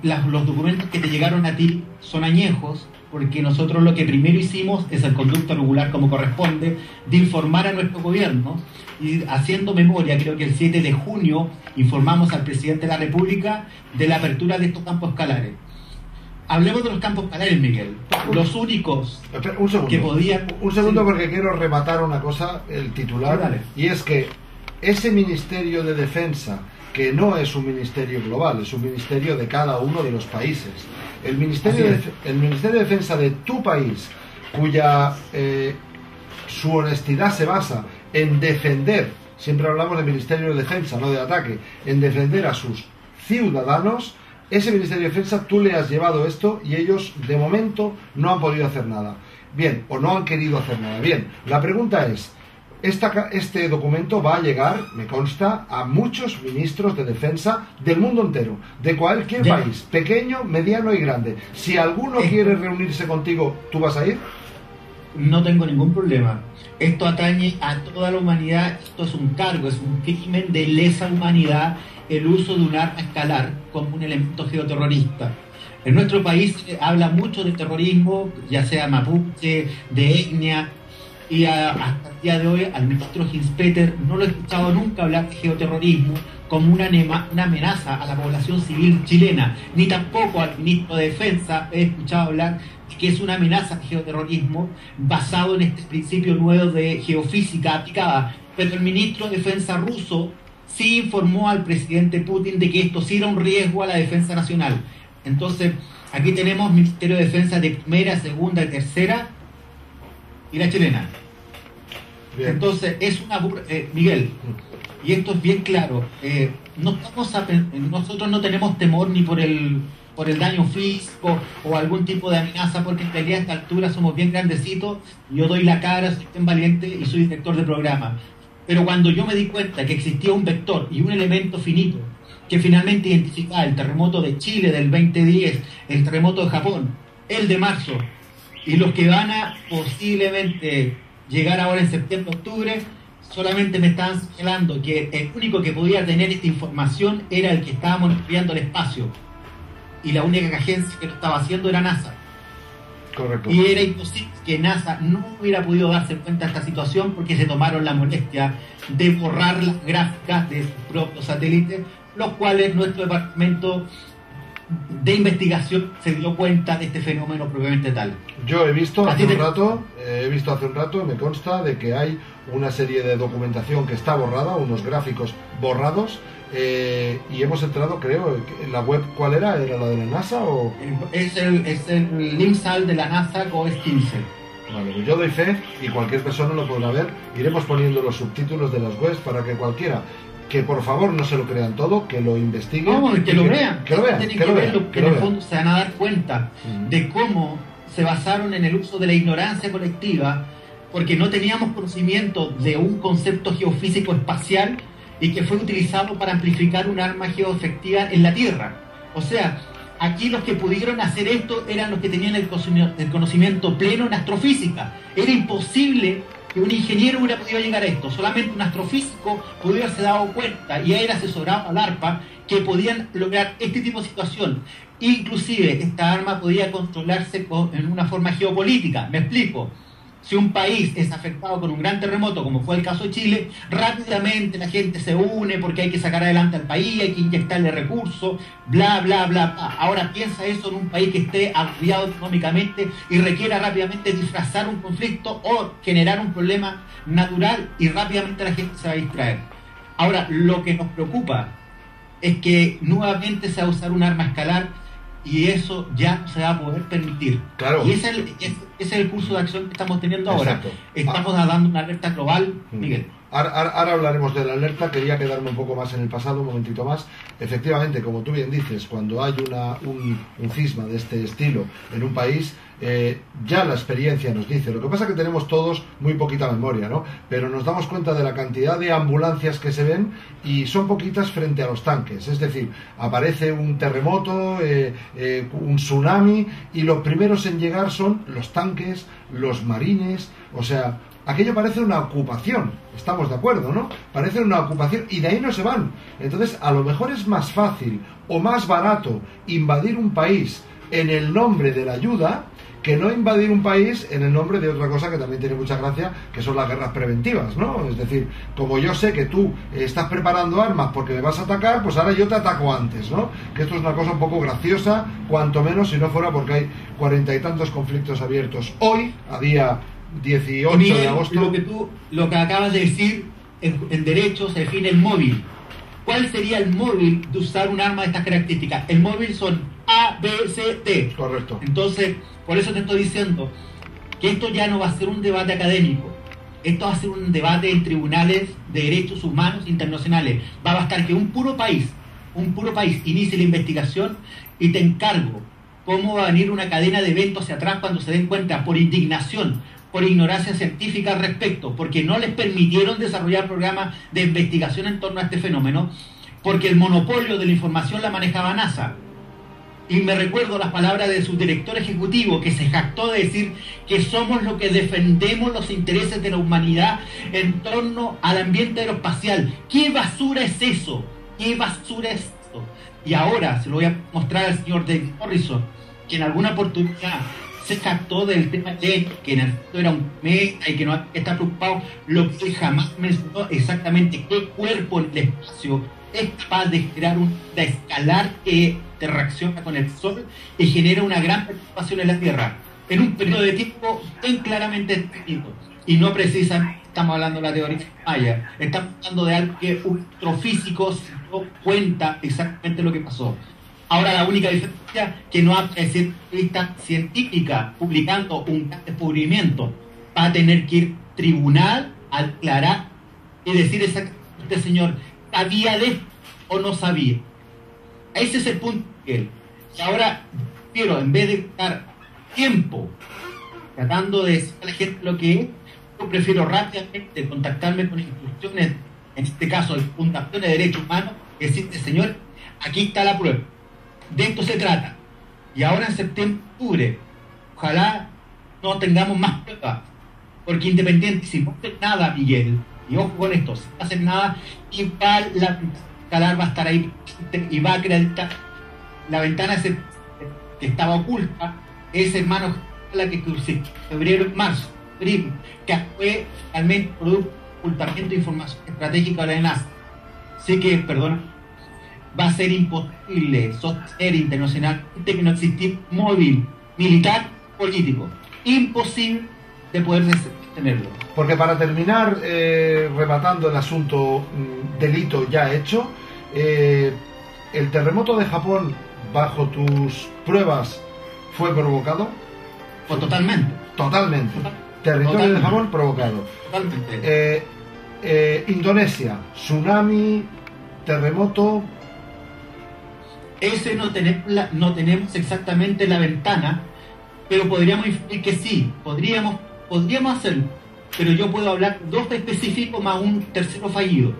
los documentos que te llegaron a ti son añejos, porque nosotros lo que primero hicimos es el conducto regular como corresponde, de informar a nuestro gobierno, y haciendo memoria, creo que el 7 de junio informamos al presidente de la República de la apertura de estos campos escalares. Hablemos de los campos escalares, Miguel. Los únicos un segundo, que podían... Un segundo, sí, porque quiero rematar una cosa, el titular, sí, dale. y es que ese Ministerio de Defensa, que no es un ministerio global, es un ministerio de cada uno de los países. El Ministerio de Defensa de tu país, cuya su honestidad se basa en defender, siempre hablamos de Ministerio de Defensa, no de ataque, en defender a sus ciudadanos, ese Ministerio de Defensa tú le has llevado esto y ellos de momento no han podido hacer nada. Bien, o no han querido hacer nada. Bien, la pregunta es, este documento va a llegar, me consta, a muchos ministros de defensa del mundo entero, de cualquier país, pequeño, mediano y grande. Si alguno quiere reunirse contigo, ¿tú vas a ir? No tengo ningún problema. Esto atañe a toda la humanidad, esto es un cargo, es un crimen de lesa humanidad el uso de un arma escalar como un elemento geoterrorista. En nuestro país se habla mucho de terrorismo, ya sea mapuche, de etnia, y hasta el día de hoy al ministro Ginspeter no lo he escuchado nunca hablar de geoterrorismo como una amenaza a la población civil chilena, ni tampoco al ministro de Defensa he escuchado hablar de que es una amenaza al geoterrorismo basado en este principio nuevo de geofísica aplicada. Pero el ministro de Defensa ruso sí informó al presidente Putin de que esto sí era un riesgo a la defensa nacional. Entonces, aquí tenemos Ministerio de Defensa de primera, segunda y tercera, y la chilena. Bien. Entonces, es una... Miguel, y esto es bien claro, nosotros no tenemos temor ni por el daño físico o algún tipo de amenaza, porque en realidad a esta altura somos bien grandecitos, yo doy la cara, soy bien valiente y soy director de programa. Pero cuando yo me di cuenta que existía un vector y un elemento finito que finalmente identificaba el terremoto de Chile del 2010, el terremoto de Japón, el de marzo, y los que van a posiblemente llegar ahora en septiembre-octubre, solamente me estaban señalando que el único que podía tener esta información era el que estaba monitoreando el espacio, y la única agencia que lo estaba haciendo era NASA. Correcto. Y era imposible que NASA no hubiera podido darse cuenta de esta situación porque se tomaron la molestia de borrar las gráficas de sus propios satélites, los cuales nuestro departamento de investigación se dio cuenta de este fenómeno propiamente tal. Yo he visto hace un rato, me consta de que hay una serie de documentación que está borrada, unos gráficos borrados, y hemos entrado, creo, en la web. ¿Cuál era? ¿Era la de la NASA o...? Es el LIMSAL de la NASA COES 15. Vale, pues yo doy fe y cualquier persona lo podrá ver. Iremos poniendo los subtítulos de las webs para que cualquiera, que por favor no se lo crean todo, que lo investiguen. No, que lo vean. Que lo vean. Tienen que verlo, que en el fondo se van a dar cuenta de cómo se basaron en el uso de la ignorancia colectiva, porque no teníamos conocimiento de un concepto geofísico espacial y que fue utilizado para amplificar un arma geoefectiva en la Tierra. O sea, aquí los que pudieron hacer esto eran los que tenían el conocimiento pleno en astrofísica. Era imposible que un ingeniero hubiera podido llegar a esto. Solamente un astrofísico pudiera haberse dado cuenta y haber asesorado al ARPA que podían lograr este tipo de situación. Inclusive esta arma podía controlarse en una forma geopolítica. Me explico. Si un país es afectado con un gran terremoto, como fue el caso de Chile, rápidamente la gente se une porque hay que sacar adelante al país, hay que inyectarle recursos, bla, bla, bla, bla. Ahora piensa eso en un país que esté agobiado económicamente y requiera rápidamente disfrazar un conflicto o generar un problema natural y rápidamente la gente se va a distraer. Ahora, lo que nos preocupa es que nuevamente se va a usar un arma escalar y eso ya no se va a poder permitir. Claro. Y ese es el curso de acción que estamos teniendo ahora. Exacto. Estamos dando una alerta global, Miguel. Ahora hablaremos de la alerta. Quería quedarme un poco más en el pasado, un momentito más. Efectivamente, como tú bien dices, cuando hay un cisma de este estilo en un país, ya la experiencia nos dice. Lo que pasa es que tenemos todos muy poquita memoria, ¿no? Pero nos damos cuenta de la cantidad de ambulancias que se ven y son poquitas frente a los tanques. Es decir, aparece un terremoto, un tsunami, y los primeros en llegar son los tanques, los marines. O sea, aquello parece una ocupación, estamos de acuerdo, ¿no? Parece una ocupación y de ahí no se van. Entonces, a lo mejor es más fácil o más barato invadir un país en el nombre de la ayuda que no invadir un país en el nombre de otra cosa que también tiene mucha gracia, que son las guerras preventivas, ¿no? Es decir, como yo sé que tú estás preparando armas porque me vas a atacar, pues ahora yo te ataco antes, ¿no? Que esto es una cosa un poco graciosa, cuanto menos si no fuera porque hay 40 y tantos conflictos abiertos hoy, a día 18 Miguel, de agosto. Lo que acabas de decir, en derecho se define el móvil. ¿Cuál sería el móvil de usar un arma de estas características? El móvil son A, B, C, D. Correcto. Entonces, por eso te estoy diciendo que esto ya no va a ser un debate académico. Esto va a ser un debate en tribunales de derechos humanos internacionales. Va a bastar que un puro país inicie la investigación y te encargo cómo va a venir una cadena de eventos hacia atrás cuando se den cuenta por indignación, por ignorancia científica al respecto, porque no les permitieron desarrollar programas de investigación en torno a este fenómeno, porque el monopolio de la información la manejaba NASA. Y me recuerdo las palabras de su director ejecutivo, que se jactó de decir que somos los que defendemos los intereses de la humanidad en torno al ambiente aeroespacial. ¿Qué basura es eso? ¿Qué basura es eso? Y ahora se lo voy a mostrar al señor David Morrison, que en alguna oportunidad se jactó del tema de que en el fondo era un meta y que no está preocupado, lo que jamás mencionó exactamente qué cuerpo en el espacio es capaz de generar una escalar que te reacciona con el Sol y genera una gran preocupación en la Tierra en un periodo de tiempo tan claramente definido. Y no precisamente estamos hablando de la teoría Maya, estamos hablando de algo que un astrofísico se dio cuenta exactamente lo que pasó. Ahora la única diferencia que no hay revista científica publicando un gran descubrimiento va a tener que ir tribunal a aclarar y decir exactamente, señor, ¿sabía de esto o no sabía? Ese es el punto. Y ahora, pero en vez de estar tiempo tratando de decir a la gente lo que es, yo prefiero rápidamente contactarme con instituciones, en este caso fundaciones de derechos humanos, y decirte, señor, aquí está la prueba. De esto se trata. Y ahora en septiembre, octubre, ojalá no tengamos más pruebas, porque independiente, si no hacen nada, Miguel, y ojo con esto, si no hacen nada, igual la escalar va a estar ahí y va a acreditar la ventana que estaba oculta, es hermano la que en febrero y marzo, que fue realmente producto de ocultamiento de información estratégica de la NASA. Así que, perdón, va a ser imposible sostener internacionalmente que no existiera móvil militar político. Imposible de poder tenerlo. Porque para terminar, rematando el asunto delito ya hecho, el terremoto de Japón, bajo tus pruebas, ¿fue provocado? Pues totalmente. Totalmente. Territorio Totalmente. de Japón provocado. Totalmente. Indonesia, tsunami, terremoto. Ese no tenemos exactamente la ventana, pero podríamos inferir que sí, podríamos hacerlo, pero yo puedo hablar dos específicos más un tercero fallido,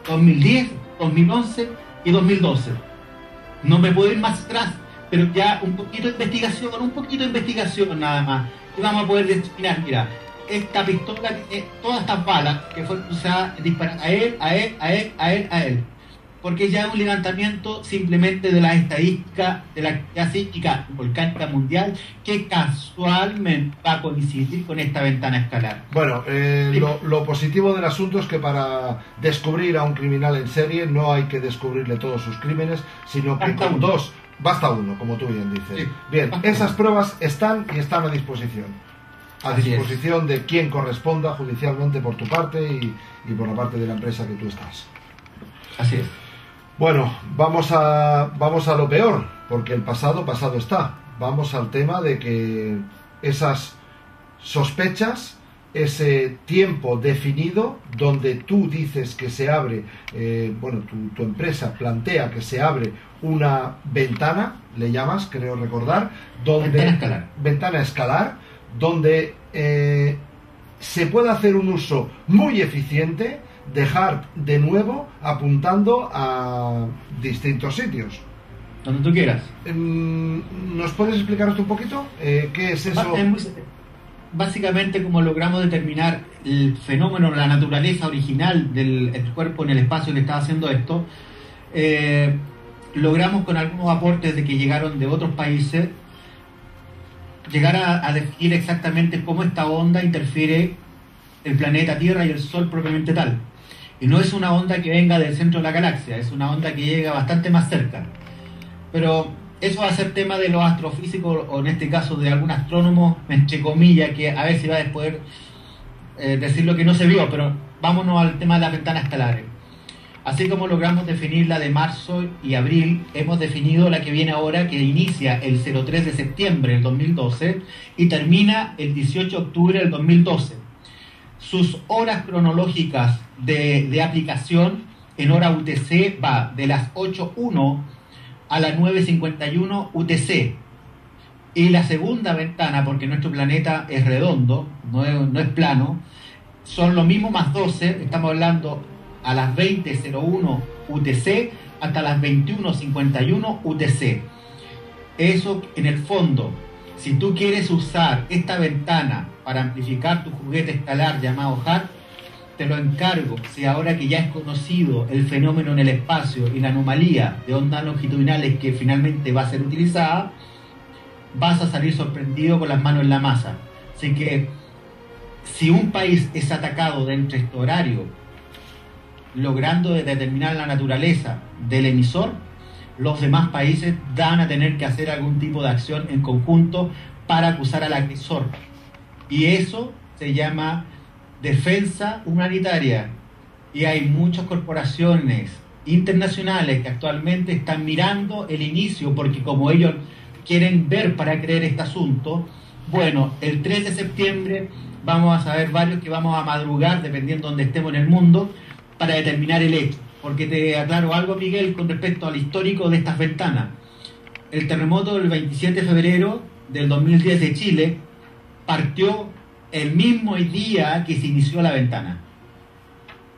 2010, 2011 y 2012. No me puedo ir más atrás, pero ya un poquito de investigación nada más, y vamos a poder determinar, mira, esta pistola tiene todas estas balas que fueron usadas, disparar a él, porque ya es un levantamiento simplemente de las estadísticas de la actividad sísmica volcánica mundial que casualmente va a coincidir con esta ventana escalar. Bueno, lo positivo del asunto es que para descubrir a un criminal en serie no hay que descubrirle todos sus crímenes, sino que Basta con uno. dos, basta uno, como tú bien dices. Sí, Bien, basta esas uno. pruebas están y están a disposición. A Así disposición de quien corresponda judicialmente por tu parte y por la parte de la empresa que tú estás. Así es. Bueno, vamos a lo peor, porque el pasado está. Vamos al tema de que esas sospechas ese tiempo definido donde tú dices que se abre, tu empresa plantea que se abre una ventana, le llamas, creo recordar, donde ventana escalar, donde se puede hacer un uso muy eficiente, dejar de nuevo apuntando a distintos sitios. Donde tú quieras. ¿Nos puedes explicar esto un poquito? ¿Qué es eso? Básicamente, como logramos determinar el fenómeno, la naturaleza original del cuerpo en el espacio que estaba haciendo esto, logramos con algunos aportes de que llegaron de otros países, llegar a definir exactamente cómo esta onda interfiere el planeta Tierra y el Sol propiamente tal. Y no es una onda que venga del centro de la galaxia, es una onda que llega bastante más cerca. Pero eso va a ser tema de los astrofísicos, o en este caso de algún astrónomo, entre comillas, que a ver si va a poder decir lo que no se vio, pero vámonos al tema de las ventanas estelares. Así como logramos definir la de marzo y abril, hemos definido la que viene ahora, que inicia el 03 de septiembre del 2012 y termina el 18 de octubre del 2012. Sus horas cronológicas de aplicación en hora UTC va de las 8:01 a las 9:51 UTC. Y la segunda ventana, porque nuestro planeta es redondo, no es plano, son lo mismo más 12, estamos hablando a las 20:01 UTC hasta las 21:51 UTC. Eso, en el fondo, si tú quieres usar esta ventana para amplificar tu juguete escalar llamado HARP, te lo encargo, si ahora que ya es conocido el fenómeno en el espacio y la anomalía de ondas longitudinales que finalmente va a ser utilizada, vas a salir sorprendido con las manos en la masa. Así que, si un país es atacado dentro de este horario, logrando determinar la naturaleza del emisor, los demás países van a tener que hacer algún tipo de acción en conjunto para acusar al agresor. Y eso se llama defensa humanitaria. Y hay muchas corporaciones internacionales que actualmente están mirando el inicio, porque como ellos quieren ver para creer este asunto, bueno, el 3 de septiembre vamos a saber varios que vamos a madrugar, dependiendo de donde estemos en el mundo, para determinar el hecho. Porque te aclaro algo, Miguel, con respecto al histórico de estas ventanas. El terremoto del 27 de febrero del 2010 de Chile partió el mismo día que se inició la ventana.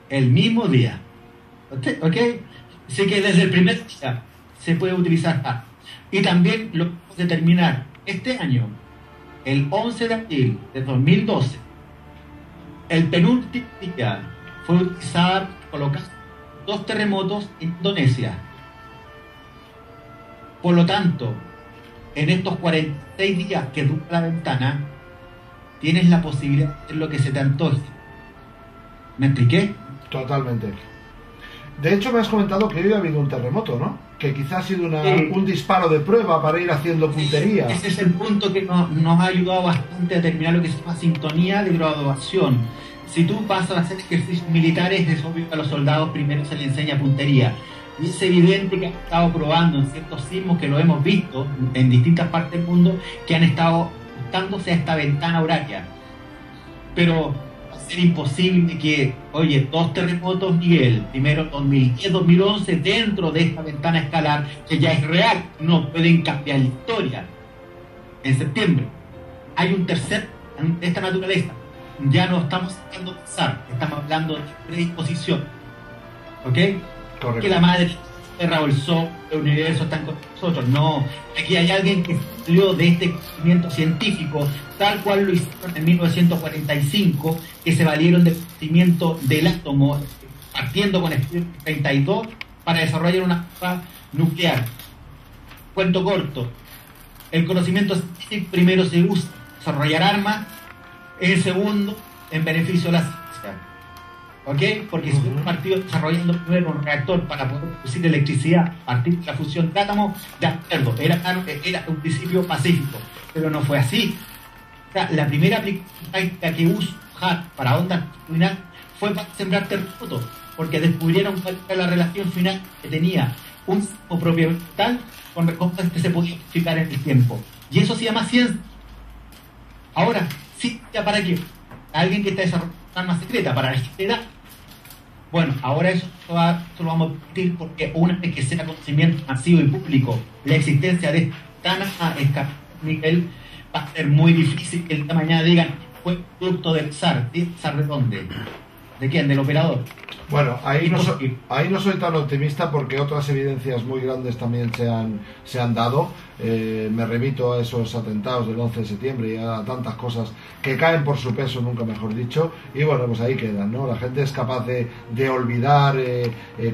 El mismo día. ¿Ok? Así que desde el primer día se puede utilizar. Y también lo podemos determinar este año, el 11 de abril de 2012, el penúltimo día fue utilizada para colocar 2 terremotos en Indonesia. Por lo tanto, en estos 46 días que dura la ventana, tienes la posibilidad de hacer lo que se te antoje. ¿Me expliqué? Totalmente. De hecho, me has comentado que hoy ha habido un terremoto, ¿no? Que quizás ha sido un disparo de prueba para ir haciendo puntería. Ese es el punto que nos ha ayudado bastante a determinar lo que se llama sintonía de graduación. Si tú pasas a hacer ejercicios militares, es obvio que a los soldados primero se les enseña puntería. Y es evidente que han estado probando en ciertos sismos, que lo hemos visto en distintas partes del mundo, que han estado ajustándose a esta ventana horaria. Pero va a ser imposible que, oye, 2 terremotos, Miguel, primero 2010-2011, dentro de esta ventana escalar, que ya es real, no pueden cambiar la historia. En septiembre hay un tercer de esta naturaleza. Ya no estamos hablando de azar, estamos hablando de predisposición. ¿Ok? Correcto. Que la madre Tierra o el Sol, el universo están con nosotros. No, aquí hay alguien que salió de este conocimiento científico, tal cual lo hicieron en 1945, que se valieron del conocimiento del átomo, partiendo con el 32, para desarrollar una bomba nuclear. Cuento corto, el conocimiento científico primero se usa para desarrollar armas, el segundo en beneficio de la ciencia. ¿Ok? Porque si un partido desarrollando primero un reactor para poder producir electricidad a partir de la fusión de átomos, de acuerdo, era un principio pacífico, pero no fue así. O sea, la primera aplicación que usó HARP para ondas longitudinales fue para sembrar terremotos, porque descubrieron cuál era la relación final que tenía un sismo propiamente tal con cosas que se podía explicar en el tiempo. Y eso se llama ciencia. Ahora, ¿ciencia para qué? alguien que está desarrollando un arma secreta para la sociedad. Bueno, ahora eso lo vamos a permitir porque una vez que sea conocimiento masivo y público la existencia de tan escala, Miguel, va a ser muy difícil que el día de mañana digan fue producto del SAR. ¿SAR de dónde? ¿De quién? ¿Del operador? Bueno, ahí no soy tan optimista porque otras evidencias muy grandes también se han dado. Me remito a esos atentados del 11 de septiembre y a tantas cosas que caen por su peso, nunca mejor dicho. Y bueno, pues ahí quedan, ¿no? La gente es capaz de olvidar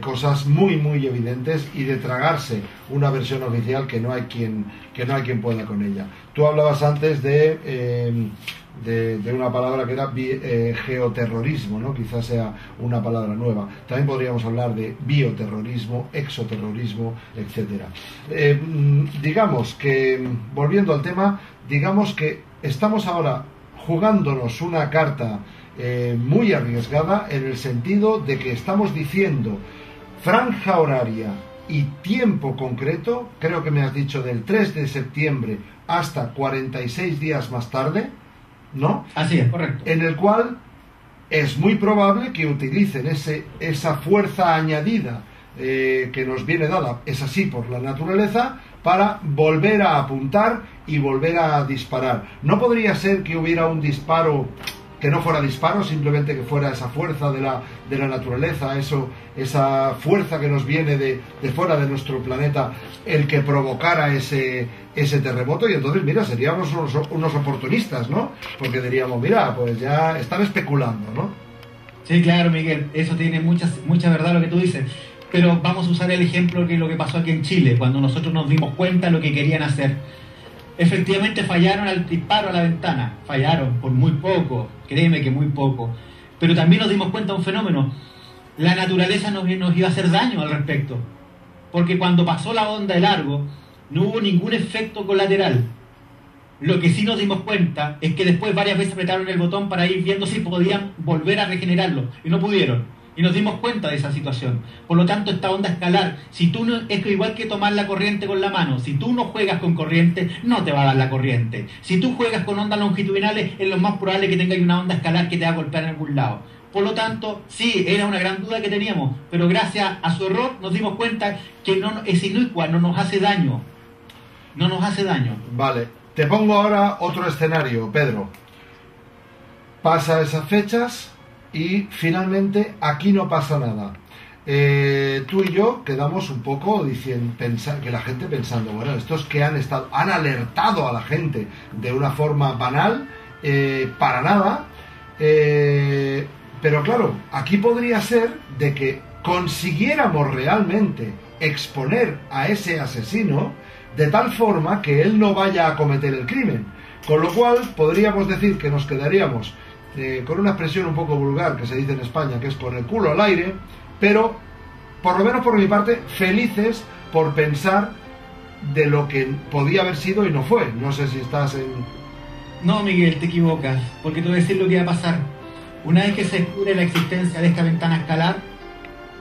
cosas muy, muy evidentes y de tragarse una versión oficial que no hay quien pueda con ella. Tú hablabas antes de una palabra que era geoterrorismo, ¿no? Quizás sea una palabra nueva. También podríamos hablar de bioterrorismo, exoterrorismo, etcétera. Digamos que, volviendo al tema, digamos que estamos ahora jugándonos una carta muy arriesgada en el sentido de que estamos diciendo franja horaria y tiempo concreto, creo que me has dicho del 3 de septiembre hasta 46 días más tarde, ¿no? Así es, correcto. En el cual es muy probable que utilicen esa fuerza añadida que nos viene dada, es así por la naturaleza, para volver a apuntar y volver a disparar. ¿No podría ser que hubiera un disparo que no fuera disparo, simplemente que fuera esa fuerza de la naturaleza, esa fuerza que nos viene de fuera de nuestro planeta, el que provocara ese terremoto? Y entonces, mira, seríamos unos oportunistas, ¿no? Porque diríamos, mira, pues ya están especulando, ¿no? Sí, claro, Miguel, eso tiene mucha verdad lo que tú dices. Pero vamos a usar el ejemplo que lo que pasó aquí en Chile, cuando nosotros nos dimos cuenta de lo que querían hacer. Efectivamente fallaron al disparo a la ventana, fallaron por muy poco, créeme que muy poco, pero también nos dimos cuenta de un fenómeno: la naturaleza nos iba a hacer daño al respecto, porque cuando pasó la onda de largo no hubo ningún efecto colateral. Lo que sí nos dimos cuenta es que después varias veces apretaron el botón para ir viendo si podían volver a regenerarlo, y no pudieron. Y nos dimos cuenta de esa situación. Por lo tanto, esta onda escalar, si tú no, es igual que tomar la corriente con la mano. Si tú no juegas con corriente, no te va a dar la corriente. Si tú juegas con ondas longitudinales, es lo más probable que tengas una onda escalar que te va a golpear en algún lado. Por lo tanto, sí, era una gran duda que teníamos, pero gracias a su error nos dimos cuenta que no es inocua, no nos hace daño. No nos hace daño. Vale, te pongo ahora otro escenario, Pedro. Pasa esas fechas y finalmente aquí no pasa nada. Tú y yo quedamos un poco diciendo, que la gente pensando, bueno, estos que han alertado a la gente de una forma banal, para nada, pero claro, aquí podría ser de que consiguiéramos realmente exponer a ese asesino de tal forma que él no vaya a cometer el crimen, con lo cual podríamos decir que nos quedaríamos con una expresión un poco vulgar que se dice en España, que es con el culo al aire, pero por lo menos por mi parte felices por pensar de lo que podía haber sido y no fue. No sé si estás en... No, Miguel, te equivocas, porque te voy a decir lo que va a pasar. Una vez que se descubre la existencia de esta ventana escalar,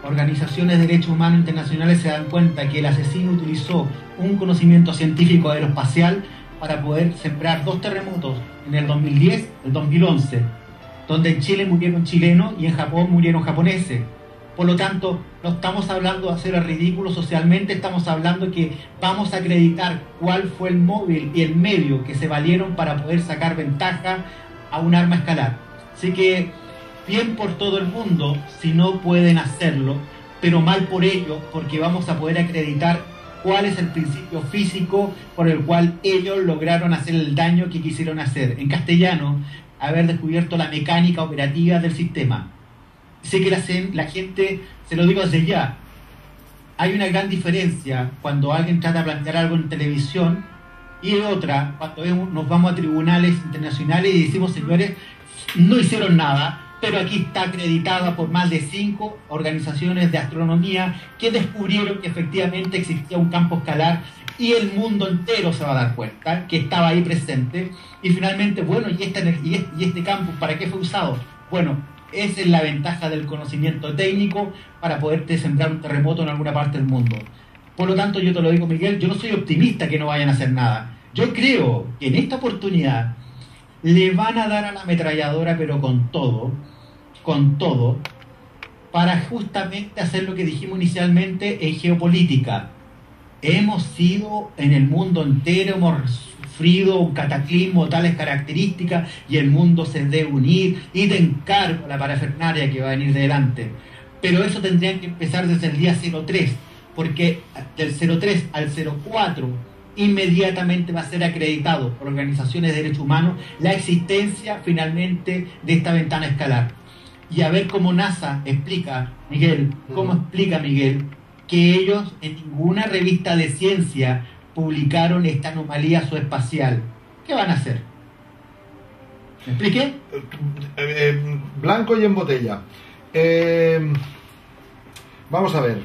organizaciones de derechos humanos internacionales se dan cuenta que el asesino utilizó un conocimiento científico aeroespacial para poder sembrar 2 terremotos en el 2010 y el 2011, donde en Chile murieron chilenos y en Japón murieron japoneses. Por lo tanto, no estamos hablando de hacer el ridículo socialmente, estamos hablando que vamos a acreditar cuál fue el móvil y el medio que se valieron para poder sacar ventaja a un arma escalar. Así que, bien por todo el mundo si no pueden hacerlo, pero mal por ello, porque vamos a poder acreditar cuál es el principio físico por el cual ellos lograron hacer el daño que quisieron hacer. En castellano, haber descubierto la mecánica operativa del sistema. Sé que la gente, se lo digo desde ya, hay una gran diferencia cuando alguien trata de plantear algo en televisión y otra cuando nos vamos a tribunales internacionales y decimos, señores, no hicieron nada, pero aquí está acreditada por más de 5 organizaciones de astronomía que descubrieron que efectivamente existía un campo escalar y el mundo entero se va a dar cuenta que estaba ahí presente. Y finalmente, bueno, ¿y este campo para qué fue usado? Bueno, esa es la ventaja del conocimiento técnico para poderte sembrar un terremoto en alguna parte del mundo. Por lo tanto, yo te lo digo, Miguel, yo no soy optimista que no vayan a hacer nada. Yo creo que en esta oportunidad le van a dar a la ametralladora, pero con todo, para justamente hacer lo que dijimos inicialmente en geopolítica. Hemos sido en el mundo entero, hemos sufrido un cataclismo de tales características y el mundo se debe unir y te encargo la parafernalia que va a venir de delante. Pero eso tendría que empezar desde el día 03, porque del 03 al 04 inmediatamente va a ser acreditado por organizaciones de derechos humanos la existencia finalmente de esta ventana escalar. Y a ver cómo NASA explica, Miguel, que ellos en ninguna revista de ciencia publicaron esta anomalía subespacial. ¿Qué van a hacer? ¿Me expliqué? Blanco y en botella. Vamos a ver.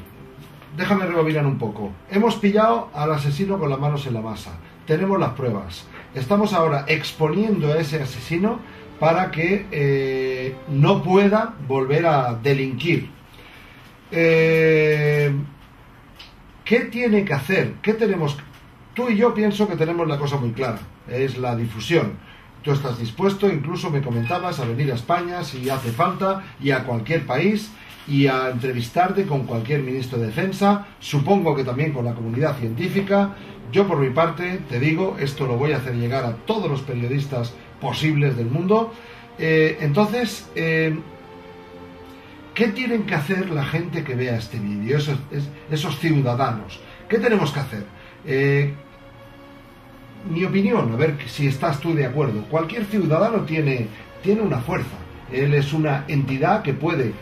Déjame rebobinar un poco. Hemos pillado al asesino con las manos en la masa. Tenemos las pruebas. Estamos ahora exponiendo a ese asesino para que no pueda volver a delinquir. ¿Qué tiene que hacer? ¿Qué tenemos? Tú y yo pienso que tenemos la cosa muy clara. Es la difusión. Tú estás dispuesto, incluso me comentabas, a venir a España si hace falta y a cualquier país y a entrevistarte con cualquier ministro de defensa, supongo que también con la comunidad científica. Yo por mi parte te digo, esto lo voy a hacer llegar a todos los periodistas posibles del mundo. Entonces, ¿qué tienen que hacer la gente que vea este vídeo, esos ciudadanos? ¿Qué tenemos que hacer? Mi opinión, a ver si estás tú de acuerdo. Cualquier ciudadano tiene una fuerza. Él es una entidad que puede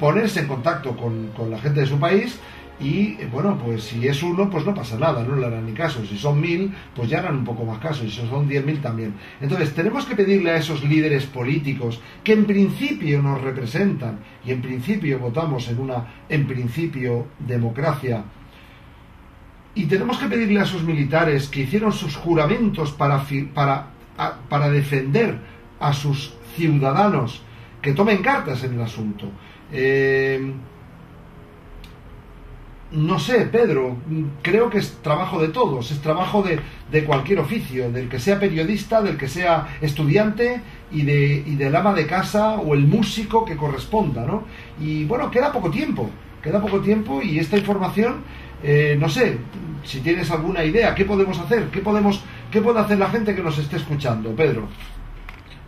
ponerse en contacto con la gente de su país y, bueno, pues si es uno, pues no pasa nada, no le harán ni caso. Si son 1000, pues ya harán un poco más caso, y si son 10.000 también. Entonces, tenemos que pedirle a esos líderes políticos que en principio nos representan y en principio votamos en una, en principio, democracia. Y tenemos que pedirle a esos militares que hicieron sus juramentos para defender a sus ciudadanos, que tomen cartas en el asunto. No sé, Pedro, creo que es trabajo de todos, es trabajo de cualquier oficio, del que sea periodista, del que sea estudiante y del ama de casa o el músico que corresponda, ¿no? Y bueno, queda poco tiempo y esta información, no sé, si tienes alguna idea, ¿qué podemos hacer? ¿Qué puede hacer la gente que nos esté escuchando, Pedro?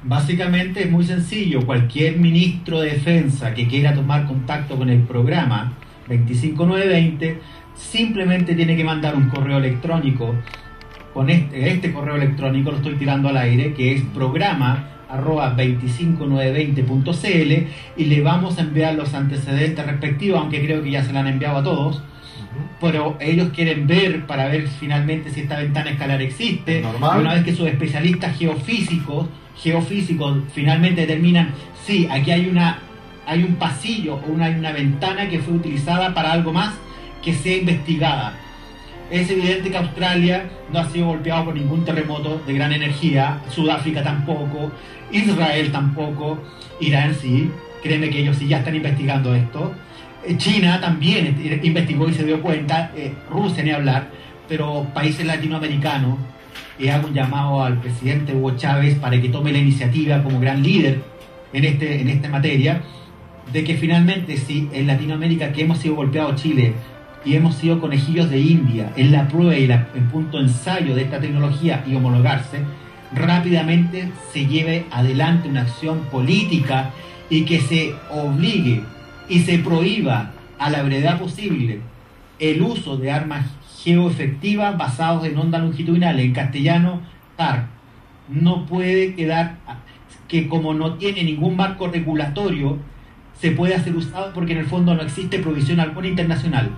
Básicamente es muy sencillo. Cualquier ministro de defensa que quiera tomar contacto con el programa 25920 simplemente tiene que mandar un correo electrónico. Con este correo electrónico lo estoy tirando al aire, que es programa@25920.cl, y le vamos a enviar los antecedentes respectivos, aunque creo que ya se lo han enviado a todos. Pero ellos quieren ver para ver finalmente si esta ventana escalar existe. Normal. Y una vez que sus especialistas geofísicos finalmente determinan sí, aquí hay un pasillo o una ventana que fue utilizada para algo más, que sea investigada. Es evidente que Australia no ha sido golpeado por ningún terremoto de gran energía, Sudáfrica tampoco, Israel tampoco, Irán sí, créeme que ellos sí ya están investigando esto. China también investigó y se dio cuenta, Rusia ni hablar, pero países latinoamericanos, hago un llamado al presidente Hugo Chávez para que tome la iniciativa como gran líder en esta materia, de que finalmente si en Latinoamérica, que hemos sido golpeados, Chile, y hemos sido conejillos de India en la prueba y en punto de ensayo de esta tecnología y homologarse, rápidamente se lleve adelante una acción política y que se obligue y se prohíba a la brevedad posible el uso de armas geoefectivas basados en ondas longitudinales, en castellano, TAR. No puede quedar que, como no tiene ningún marco regulatorio, se puede hacer usado, porque en el fondo no existe provisión alguna internacional.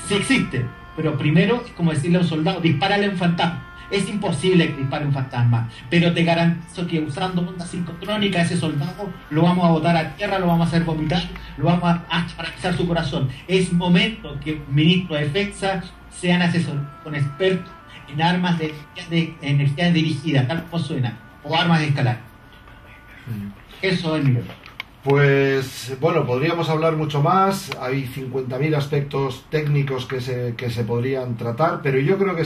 Sí existe, pero primero es como decirle a un soldado, dispárale a un fantasma. Es imposible que dispare un fantasma, pero te garantizo que usando ondas sincrotrónicas ese soldado lo vamos a botar a tierra, lo vamos a hacer vomitar, lo vamos a paralizar su corazón. Es momento que ministros de defensa sean asesores con expertos en armas de energía dirigida, tal como suena, o armas de escalar. Eso es mi verdad. Pues bueno, podríamos hablar mucho más, hay 50.000 aspectos técnicos que se podrían tratar, pero yo creo que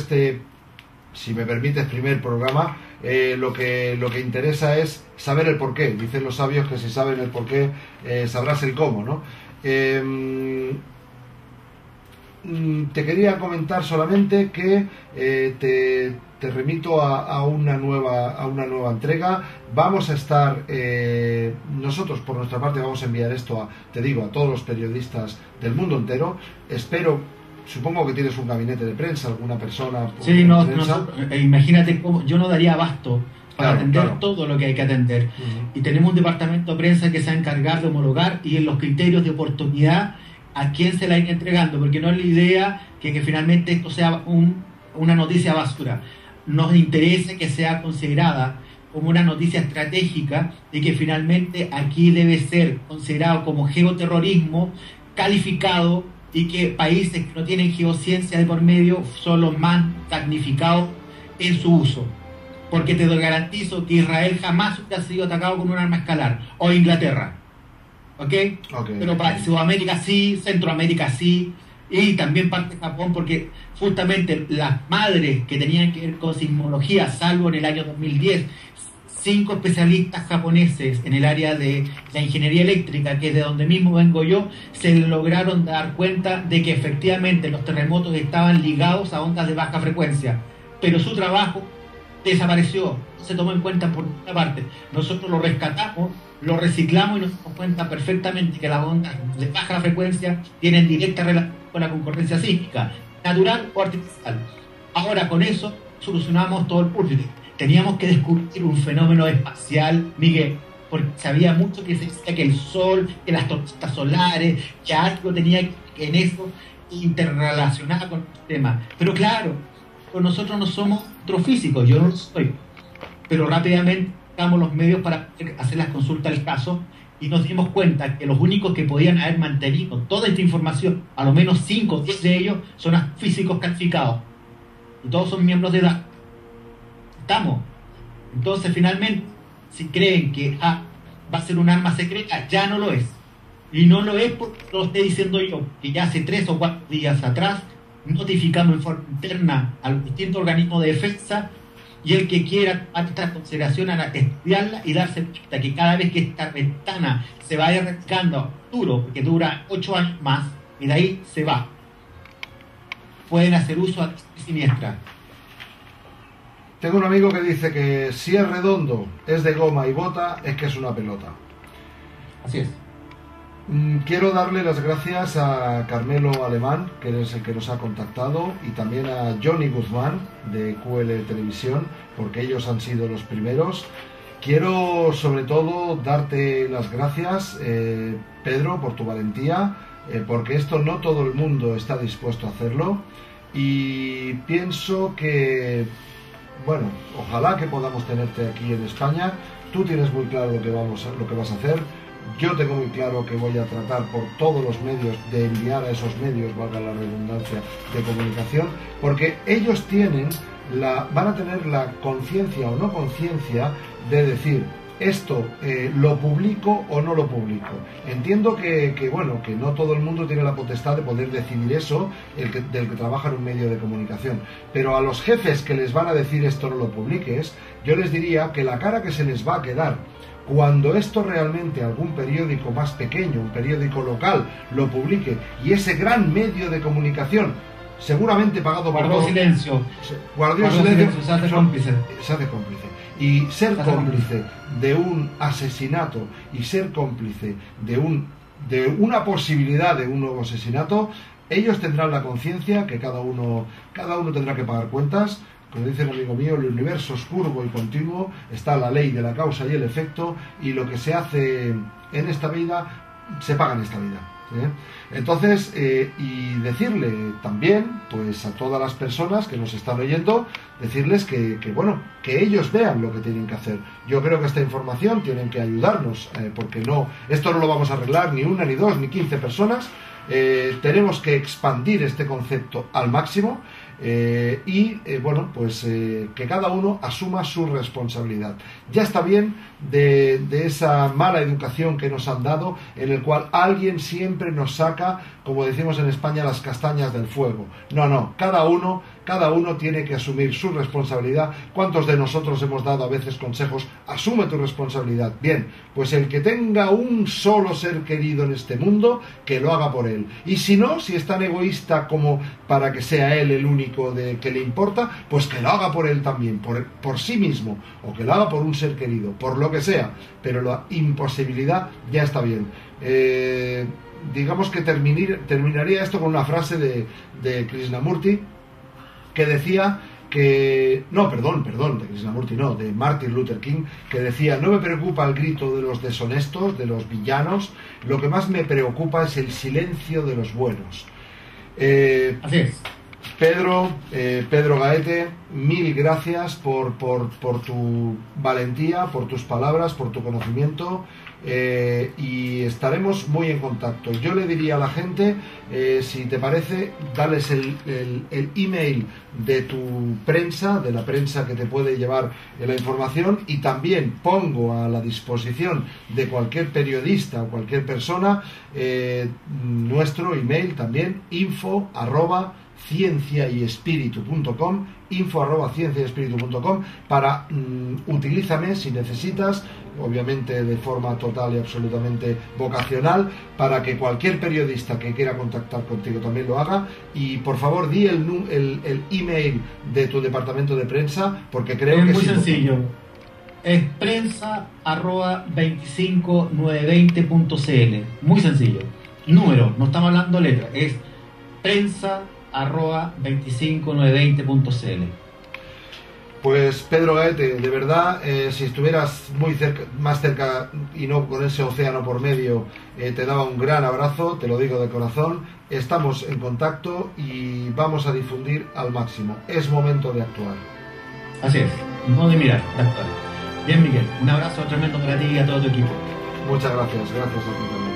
si me permites, primer programa, lo que interesa es saber el porqué. Dicen los sabios que si saben el porqué, sabrás el cómo, ¿no? Te quería comentar solamente que te remito a una nueva entrega. Vamos a estar, nosotros por nuestra parte vamos a enviar esto te digo, a todos los periodistas del mundo entero. Supongo que tienes un gabinete de prensa, alguna persona. Sí, imagínate cómo yo no daría abasto para atender todo lo que hay que atender. Y tenemos un departamento de prensa que se ha encargado de homologar y en los criterios de oportunidad a quién se la irá entregando, porque no es la idea que finalmente esto sea una noticia basura. Nos interesa que sea considerada como una noticia estratégica y que finalmente aquí debe ser considerado como geoterrorismo calificado, y que países que no tienen geociencia de por medio son los más damnificados en su uso. Porque te garantizo que Israel jamás hubiera sido atacado con un arma escalar, o Inglaterra. ¿Ok? Pero para Sudamérica sí, Centroamérica sí, y también parte de Japón, porque justamente las madres que tenían que ver con sismología, salvo en el año 2010, 5 especialistas japoneses en el área de la ingeniería eléctrica, que es de donde mismo vengo yo, se lograron dar cuenta de que efectivamente los terremotos estaban ligados a ondas de baja frecuencia, pero su trabajo desapareció, se tomó en cuenta por una parte. Nosotros lo rescatamos, lo reciclamos y nos damos cuenta perfectamente que las ondas de baja frecuencia tienen directa relación con la concurrencia sísmica, natural o artificial. Ahora con eso solucionamos todo el público. Teníamos que descubrir un fenómeno espacial, Miguel, porque sabía mucho que se decía que el Sol, que las tormentas solares, que algo tenía que en eso interrelacionado con el tema. Pero claro, nosotros no somos astrofísicos, yo no lo soy, pero rápidamente buscamos los medios para hacer las consultas del caso y nos dimos cuenta que los únicos que podían haber mantenido toda esta información, a lo menos 5 o 10 de ellos, son astrofísicos calificados y todos son miembros de edad. Entonces finalmente, si creen que va a ser un arma secreta, ya no lo es. Y no lo es porque lo esté diciendo yo, que ya hace 3 o 4 días atrás notificamos en forma interna a los distintos organismos de defensa, y el que quiera tomar esta consideración a estudiarla y darse cuenta que cada vez que esta ventana se vaya replicando a futuro, porque dura 8 años más, y de ahí se va, pueden hacer uso a siniestra. Tengo un amigo que dice que si es redondo, es de goma y bota, es que es una pelota. Así es. Quiero darle las gracias a Carmelo Alemán, que es el que nos ha contactado, y también a Johnny Guzmán de QL Televisión, porque ellos han sido los primeros. Quiero sobre todo darte las gracias, Pedro, por tu valentía, porque esto no todo el mundo está dispuesto a hacerlo, y pienso que, bueno, ojalá que podamos tenerte aquí en España. Tú tienes muy claro lo que vas a hacer. Yo tengo muy claro que voy a tratar por todos los medios de enviar a esos medios, valga la redundancia, de comunicación, porque ellos van a tener la conciencia o no conciencia de decir, esto lo publico o no lo publico. Entiendo que no todo el mundo tiene la potestad de poder decidir eso, del que trabaja en un medio de comunicación, pero a los jefes que les van a decir esto no lo publiques, yo les diría que la cara que se les va a quedar cuando esto realmente algún periódico más pequeño, un periódico local, lo publique, y ese gran medio de comunicación, seguramente pagado por guardó silencio, se hace cómplice. Y ser cómplice de un asesinato y ser cómplice de una posibilidad de un nuevo asesinato, ellos tendrán la conciencia que cada uno tendrá que pagar cuentas. Como dice un amigo mío, el universo es curvo y continuo, está la ley de la causa y el efecto, y lo que se hace en esta vida se paga en esta vida. Entonces, y decirle también, pues a todas las personas que nos están oyendo, decirles que ellos vean lo que tienen que hacer. Yo creo que esta información tienen que ayudarnos, porque esto no lo vamos a arreglar ni una, ni dos, ni 15 personas. Tenemos que expandir este concepto al máximo. Que cada uno asuma su responsabilidad. Ya está bien de esa mala educación que nos han dado, en el cual alguien siempre nos saca, como decimos en España, las castañas del fuego. No, cada uno cada uno tiene que asumir su responsabilidad. ¿Cuántos de nosotros hemos dado a veces consejos? Asume tu responsabilidad. Bien, pues el que tenga un solo ser querido en este mundo, que lo haga por él. Y si no, si es tan egoísta como para que sea él el único que le importa, pues que lo haga por él también, por sí mismo, o que lo haga por un ser querido, por lo que sea. Pero la imposibilidad ya está bien. Digamos que terminaría esto con una frase de Krishnamurti, que decía que... No, perdón, de Krishnamurti no, de Martin Luther King, que decía: no me preocupa el grito de los deshonestos, de los villanos, lo que más me preocupa es el silencio de los buenos. Así es. Pedro Gaete, mil gracias por tu valentía, por tus palabras, por tu conocimiento, y estaremos muy en contacto. Yo le diría a la gente, si te parece, darles el email de tu prensa, de la prensa que te puede llevar la información, y también pongo a la disposición de cualquier periodista o cualquier persona nuestro email también, info@cienciayespiritu.com, info@cienciayespiritu.com, para utilízame si necesitas, obviamente de forma total y absolutamente vocacional, para que cualquier periodista que quiera contactar contigo también lo haga. Y por favor di el email de tu departamento de prensa, porque creo que es muy sencillo. Es prensa@25920.cl. Muy sencillo. Número, no estamos hablando letra, es prensa@25920.cl. Pues Pedro Gaete, de verdad, si estuvieras más cerca y no con ese océano por medio, te daba un gran abrazo, te lo digo de corazón. Estamos en contacto y vamos a difundir al máximo. Es momento de actuar. Así es, no de mirar, de actuar. Bien, Miguel, un abrazo tremendo para ti y a todo tu equipo. Muchas gracias, gracias a ti también.